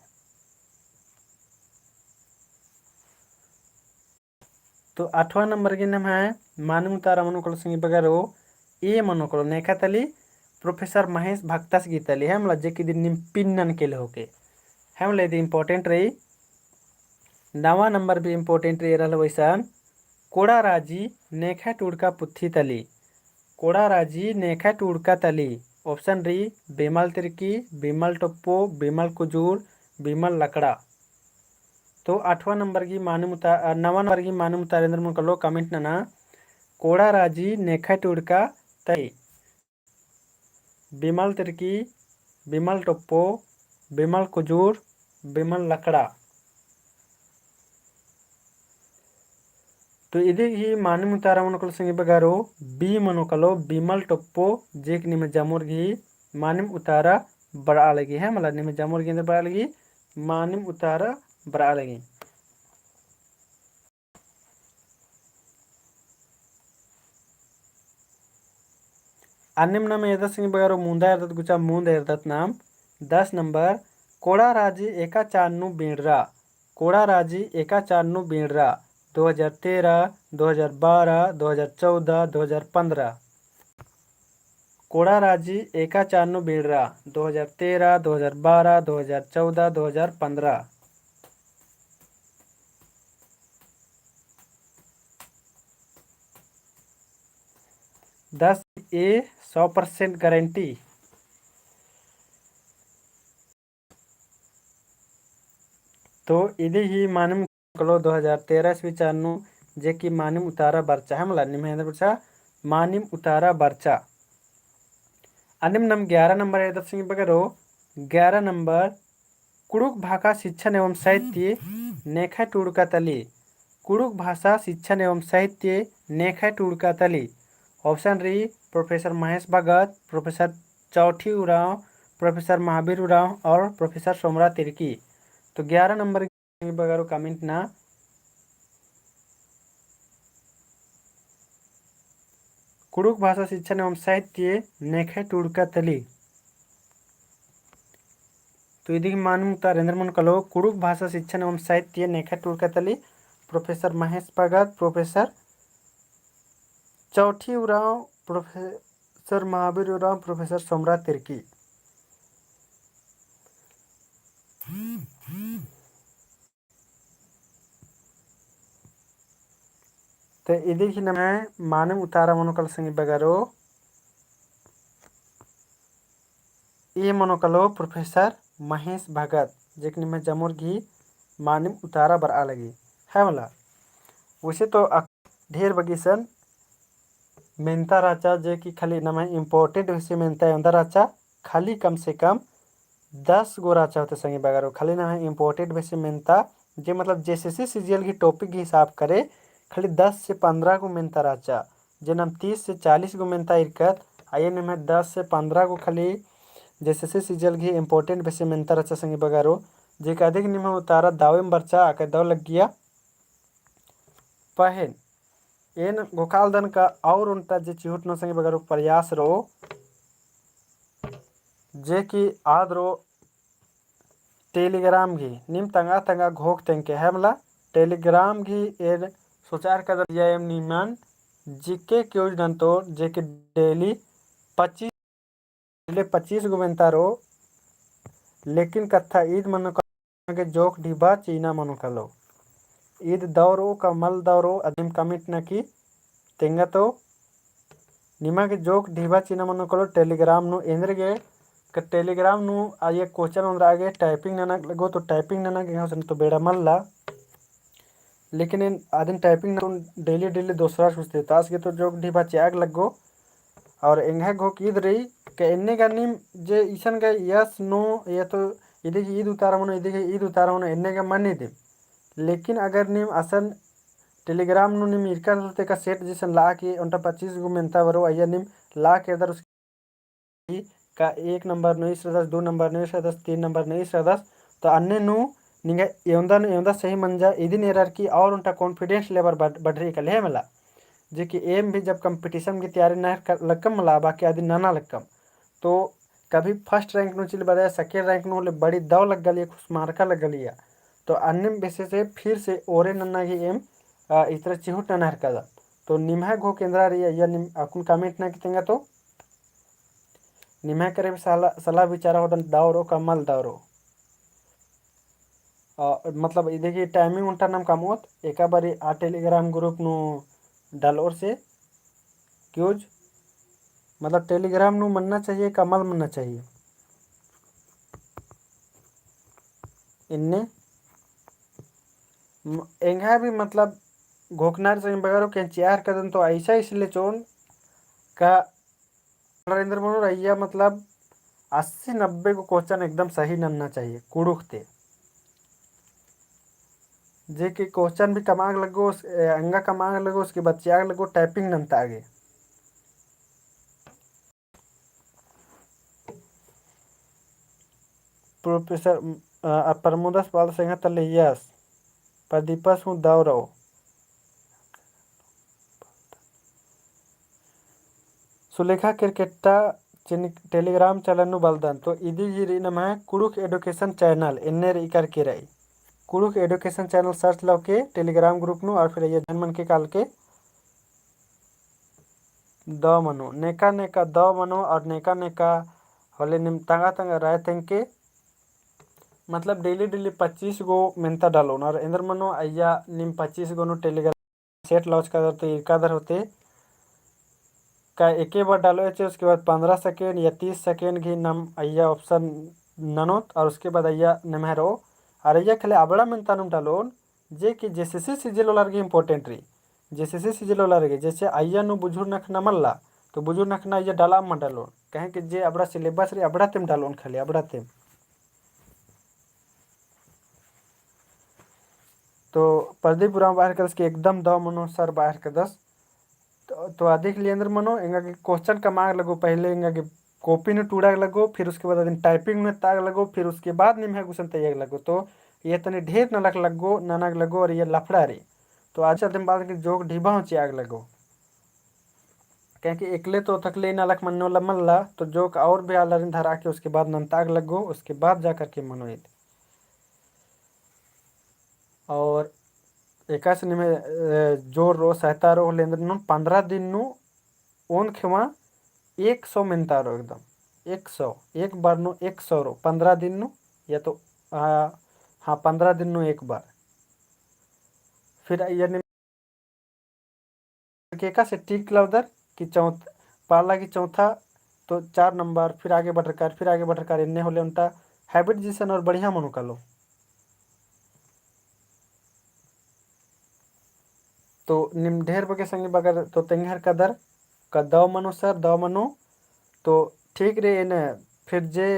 तो 8वां नंबर की नाम है मानम तारा मनोकल सिंह बगारो ए मनोकल नेखा तली प्रोफेसर महेश भक्तस गीतली है मतलब जे की दिन पिन्नन के होके है मतलब इंपॉर्टेंट रही। 9वां नंबर भी इंपॉर्टेंट रही रहा वैसन कोड़ा राजी नेखा टूड़का पुत्थी तली कोड़ा राजी नेखा टूड़का तली। ऑप्शन री बिमल तिर्की, बिमल टप्पो, बिमल कुजूर, बिमल लकड़ा। तो 8वां नंबर की मानम 9वां नंबर की मानम तारेंद्र मन कलो कमेंट नना कोड़ा राजी नेखा टूड़का तली बिमल तिर्की, बिमल टप्पो, बिमल कुजूर, बिमल लकड़ा। तो इधे ही मानम उतारा मनोकल संगे बगारो बी मनोकलो बिमल टप्पो जेक निम जमुर घी मानम उतारा बड़ा लगी है मतलब निम जमुर के अंदर बड़ा लगी मानम उतारा बड़ा लगी। अन्यम नाम एरदत सिंह बगारो मुंदा एरदत गुचा मुंद एरदत नाम 10 नंबर कोड़ा राजी एका चान्नु बीणरा कोड़ा राजी एका चान्नु बीणरा 2013, 2012, 2014, 2015। कोड़ा राजी एका चान्नु बीणरा 2013, 2012, 2014, 2015। 10 ए 100% गारंटी। तो इधे ही मानम कलो 2013 ईस्वी चान्नु जे की मानिम उतारा बर्चा है मला निमेंद्र बर्चा मानिम उतारा बर्चा। अनिम नम 11 नंबर है दत्त सिंह बगरो 11 नंबर कुड़ुक भाषा शिक्षण एवं साहित्य नेखा टूड़का तली कुड़ुक भाषा शिक्षण एवं साहित्य नेखा टूड़का तली। ऑप्शन री professor Mahesh Bhagat, professor Chauthi Oraon, professor Mahavir Oraon और प्रोफेसर सोमरा तिर्की। तो 11 नंबर बगारो कमेंट ना कुड़ुक भाषा शिक्षण एवं साहित्य नेखे टूड़का तली। तो यदि मानम तारेंद्र मन कलो कुड़ुक भाषा शिक्षण एवं साहित्य नेखे टूड़का तली professor Mahesh Bhagat, professor Chauthi Oraon, professor Mahavir Oraon, professor Somra Tirkey. तो ಇದಕ್ಕೆ ನಮಗೆ ಮಾನೆ ಉತ್ತಾರ ಮನುಕಲ್ ಸಂಗಿ ಬಗರು ये मनोकलो प्रोफेसर महेश भगत जेकनि में जमुर घी मानिम उतारा बर आ लगी है वाला वैसे तो ढेर बगीसन मेहनता राचा जे कि खाली नमे इम्पोर्टेंट वैसे मेहनता अंदर राचा खाली कम से कम 10 गो राचा होते संगी बगारो खाली नमे इम्पोर्टेंट वैसे मेहनता जे मतलब जैसे सीजीएल की टॉपिक के हिसाब करे खाली 10 से 15 को मेहनता राचा जे नम 30 से 40 को मेहनता इरकत आये नमे 10 से 15 को खाली जैसे सीजल की इम्पोर्टेंट वैसे मेहनता राचा संगी बगारो जे का अधिक निम उतारा दावे में बर्चा आके दाव लग गया पहन एन गोकाल दन का और उनता जे चिहुट न संगे बगरो प्रयास रो जे कि आद रो टेलीग्राम घी निम तंगा तंगा घोक तेंके हमला टेलीग्राम घी एन सोचार का दिया एम निमान जीके क्यों दन तो जे कि डेली 25 गो मेंता रो लेकिन कथा ईद मनो के जोक ढीबा चीना मनो कलो ईद दौरो कमल दौरो अदिम कमिट न की तेंगा तो निमा के जोक ढीबा चीना मनो कलो टेलीग्राम नु एंद्रगे के टेलीग्राम नु आये क्वेश्चन उनरा आगे टाइपिंग ननक लगो तो टाइपिंग ननक यहाँ तो बेड़ा मल्ला लेकिन इन आदिन टाइपिंग न डेली डेली दूसरा सोचते तास के तो जोक ढीबा त्याग लगो और एंगा घो ईद रही के इन्ने का निम जे ईसन का यस नो या तो इधे की ईद उतारा मनो इधे की ईद उतारा मनो इन्ने का मन नहीं दे लेकिन अगर निम असन टेलीग्राम नु निम इरका होते का सेट जैसे ला के उनटा 25 गो मेंता वरो आया निम ला के इधर उसकी का 1 नंबर नहीं सदस 2 नंबर नहीं सदस 3 नंबर नहीं सदस तो अन्य नु निंगे एवंदा सही मंजा इदिन एरर की और उनटा कॉन्फिडेंस लेवल बढ़ रही कल है मला जे कि एम भी जब कंपटीशन की तैयारी ना लक्कम मला बाकी आदि नाना लक्कम तो कभी फर्स्ट रैंक नु चिल बजाय सेकेंड रैंक नु बड़ी दाव लग गली खुश मार्का लग गली तो अन्य विशेष से फिर से ओरे नन्ना ही एम इस तरह चिहुट नहर का तो निम्हा घो केंद्रा रही या निम अकुन कमेंट ना कितेंगा तो निम्हा करे सलाह विचारा होता दावरो कमल दावरो मतलब देखिए टाइमिंग उनटा नाम कमोत एका बारी आ टेलीग्राम ग्रुप नु डालोर से क्यूज मतलब टेलीग्राम नु मनना चाहिए कमल मनना चाहिए इनने एंगा भी मतलब घोकनार से बगैर के चार कदम तो ऐसा इसलिए चोन का नरेंद्र मोदी रैया मतलब 80-90 को क्वेश्चन एकदम सही नन्ना चाहिए कुड़ुकते जे कि क्वेश्चन भी कमाग लगो अंगा कमाग लगो उसके बाद चाग लगो टाइपिंग नंता आगे प्रोफेसर प्रमोदस पाल सिंह तलैयस प्रदीपस हूँ दौरव सुलेखा क्रिकेटा टेलीग्राम चैनल बलदन तो इदी गिरी नम है कुड़ुक एडुकेशन चैनल इन्ने इकर के रही कुड़ुक एडुकेशन चैनल सर्च लो के टेलीग्राम ग्रुप नु और फिर ये जनमन के काल के द मनो नेका नेका द मनो और नेका नेका होले निम तंगा तंगा राय के मतलब डेली डेली 25 गो मेंता डालो और इंद्र मनो अय्या निम 25 गो नु टेलीग्राम सेट लॉन्च कर तो इरकादर होते का एक ही बार डालो चाहिए उसके बाद 15 सेकेंड या 30 सेकेंड की नम अय्या ऑप्शन ननोत और उसके बाद अय्या नमहरो और अय्या खाली अबड़ा में तनुम डालो जे कि जैसे सीजल वाला की इंपॉर्टेंट रही जैसे सीजल वाला रही जैसे अय्या नु बुझुर नख नमल्ला तो बुझुर नखना अय्या डाला मत डालो कहें कि जे अबड़ा सिलेबस रही अबड़ा तेम डालो खाली अबड़ा तेम तो प्रदीपुरा बाहर कर उसके एकदम दो मनो सर बाहर के 10 तो अधिक लेंद्र मनो इंगा के क्वेश्चन का मार्ग लगो पहले इंगा के कॉपी ने टूड़ा लगो फिर उसके बाद टाइपिंग में ताग लगो फिर उसके बाद निम्हा क्वेश्चन तैयार लगो तो ये तने ढेर नलक लगो नानक लगो और ये लफड़ा रे तो आज दिन बाद के जोक ढीबा हो आग लगो क्योंकि एकले तो थकले नलक मनो लमल्ला तो जोक और भी आलर धरा के उसके बाद नंताग लगो उसके बाद जा करके मनो और एकास में जोर रो सहता रो लेंद्र नु 15 दिन नु ओन खेवा 100 मिनता रो एकदम 100 एक बार नु 100 रो 15 दिन नु या तो हाँ 15 दिन नु एक बार फिर ये केका से टिक लवदर कि पाला की चौथा तो 4 नंबर फिर आगे बढ़कर इन्ने होले उनटा हैबिट जिसन और बढ़िया मनु कलो तो निम ढेर बगे संगे बगर तो तेंगहर कदर का दव मनु सर दव मनु तो ठीक रे इन फिर जे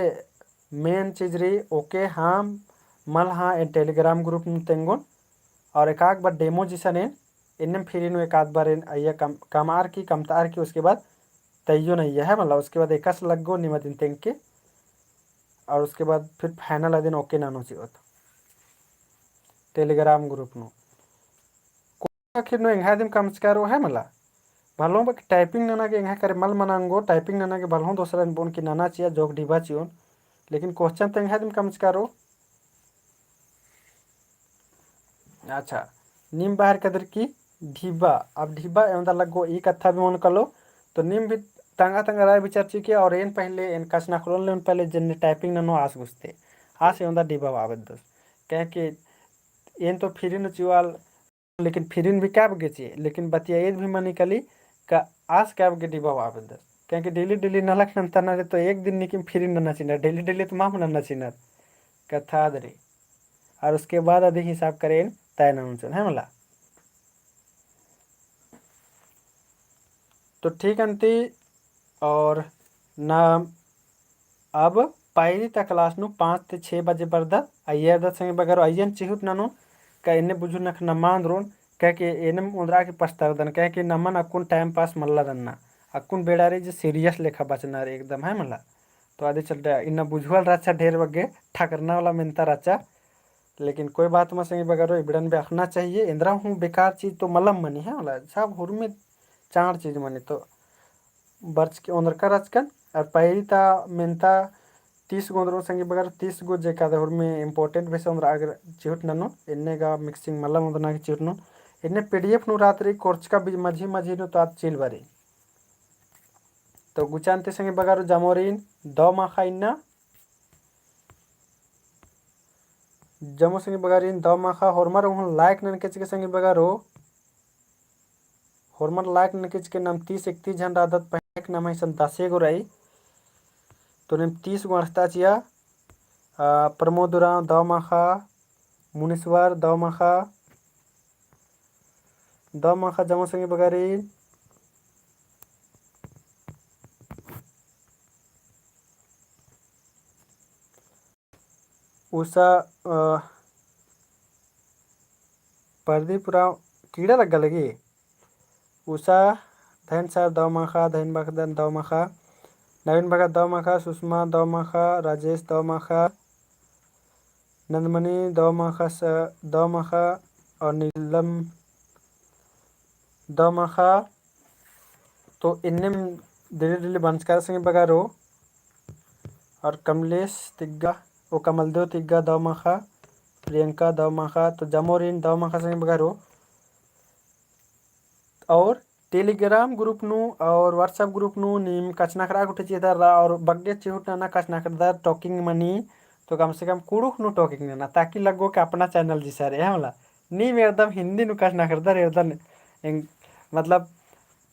मेन चीज रे ओके हाँ मल हाँ ए टेलीग्राम ग्रुप में तेंगुन और एक आध बार डेमो जिसन इनम फिर इन एक आध बार इन आइया कमार की कमतार की उसके बाद तैयो नहीं है मतलब उसके बाद एकस लग गो निम दिन तेंग के और उसके बाद फिर फाइनल दिन ओके नानो चाहिए टेलीग्राम ग्रुप नो आखिर नो एंगा दिन कमस्कारो है मला भलो बक टाइपिंग नाना के एंगा करे मल मनांगो टाइपिंग नाना के भलो दूसरा बोन की नाना चाहिए जोक डिबा चाहिए लेकिन क्वेश्चन तो एंगा दिन कमस्कारो अच्छा नीम बाहर कदर की ढीबा अब ढीबा एवं लगो ई कथा भी मन कलो तो नीम भी तंगा तंगा राय विचार चिके और एन पहले एन कसना खोल ले पहले जन टाइपिंग ननो आस गुस्ते आस एवं ढीबा आवेद दस कह के एन तो फिरिन चुआल लेकिन फिरिन भी कैब गे चाहिए लेकिन बतिया एज भी मनी कली का आस कैब के ढीबा आवेद दस कह के डेली डेली नलक नंतना रे तो एक दिन निकिम फिरिन नना चिना डेली डेली तो माम नना चिना कथा दरे और उसके बाद अधिक हिसाब करें तय न है मला तो ठीक अंती और ना अब पायरी ता क्लास नु 5 से 6 बजे बरदा अय्यर द संगे बगर अयन चिहुत ननु का इन्ने बुझु नख नमान रोन कह के एनम उंदरा के पछतावदन कह के नमन अकुन टाइम पास मल्ला रन्ना अकुन बेड़ारे जे सीरियस लेखा बचना रे एकदम है मला तो आदि चलता इन्ना बुझुअल राचा ढेर बगे ठकरना वाला मिनता राचा लेकिन कोई बात में संगे बगैर इबड़न भी रखना चाहिए इंदिरा हूँ बेकार चीज़ तो मलम मनी है वाला सब हुर में चार चीज़ मनी तो बर्च के उंदर का रचकन और पहली ता मेनता 30 गो उंदरों संगे बगैर 30 गो जेका हुर में इम्पोर्टेंट वैसे उंदर अगर चिहुट ननो इन्ने का मिक्सिंग मलम उंदर की चिहुट नो इन्ने पीडीएफ नु रात्रि कोर्स का भी मझी मझी नो तो आज चिल बारी तो गुचानते संगे बगैर जमोरीन दो माखा इन्ना जमो संगे बगारीन दव माखा होरमर उन लाइक नन के संगे बगारो होरमर लाइक नन के नाम 30-31 जन आदत पैक नाम है सन 10 गो रही तो नेम 30 गो अड़ता चिया प्रमोदुरा दव माखा मुनीश्वर दव माखा जमो संगे बगारीन उषा परदीपुरा कीड़ा लग लगी उषा धन सर दव माखा धन बखदन दव माखा नवीन भगत दव माखा सुषमा दव माखा राजेश दव माखा नंदमणि दव माखा और नीलम दव माखा तो इनने धीरे धीरे बंसकार संगे बगारो और कमलेश तिग्गा वो कमलदेव तिग्गा दव माखा प्रियंका दव माखा तो जमोरिन दव माखा संगे बगारो और टेलीग्राम ग्रुप नु और व्हाट्सएप ग्रुप नु नीम कचनाकरा गुटे चेदर और बगडे चिहुट ना कचनाकरदार टॉकिंग मनी तो कम से कम कुड़ुक नु टॉकिंग ना ताकि लगो कि अपना चैनल जी सर है वाला नीम एकदम हिंदी नु कचनाकरदार एकदम मतलब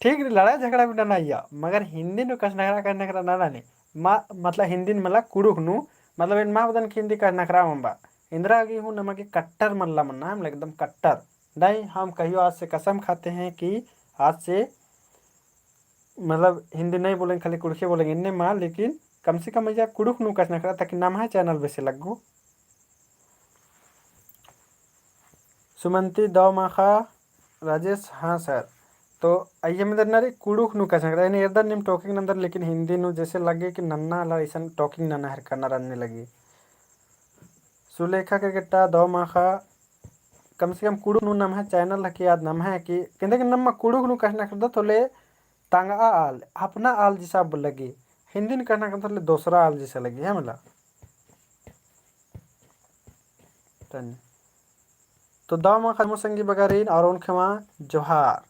ठीक लड़ाई झगड़ा भी ना या मगर हिंदी नु कचनाकरा करने का ना नहीं मतलब हिंदी मतलब कुड़ुक नु मतलब इन माँ बदन हिंदी कचनाकरा मम्बा इंदिरा की हूँ नमक कट्टर मल्ला मन्ना हम एकदम कट्टर नहीं हम कहियो आज से कसम खाते हैं कि आज से मतलब हिंदी नहीं बोलेंगे खाली कुड़के बोलेंगे इन्ने माँ लेकिन कम से कम या कुड़ुक नु कसना करा ताकि नाम है चैनल वैसे लगो सुमंती दव माखा राजेश हाँ सर तो आइए में ना रे कुड़ुक नु कसना करा यानी इधर निम टॉकिंग नंबर लेकिन हिंदी नु जैसे लगे कि नन्ना ला ऐसा टॉकिंग नन्ना हर करना रनने लगी सुलेखा क्रिकेटा दव माखा कम से कम कुड़ुक नु नाम है चैनल की याद नाम है कि कहते कि नम्मा कुड़ुक नु कहना करता तो ले तांगा आल अपना आल जैसा लगी हिंदी में कहना करता ले दूसरा आल जैसा लगी है मतलब तो दामा खमो संगी बगारीन और उनके वहाँ जोहार।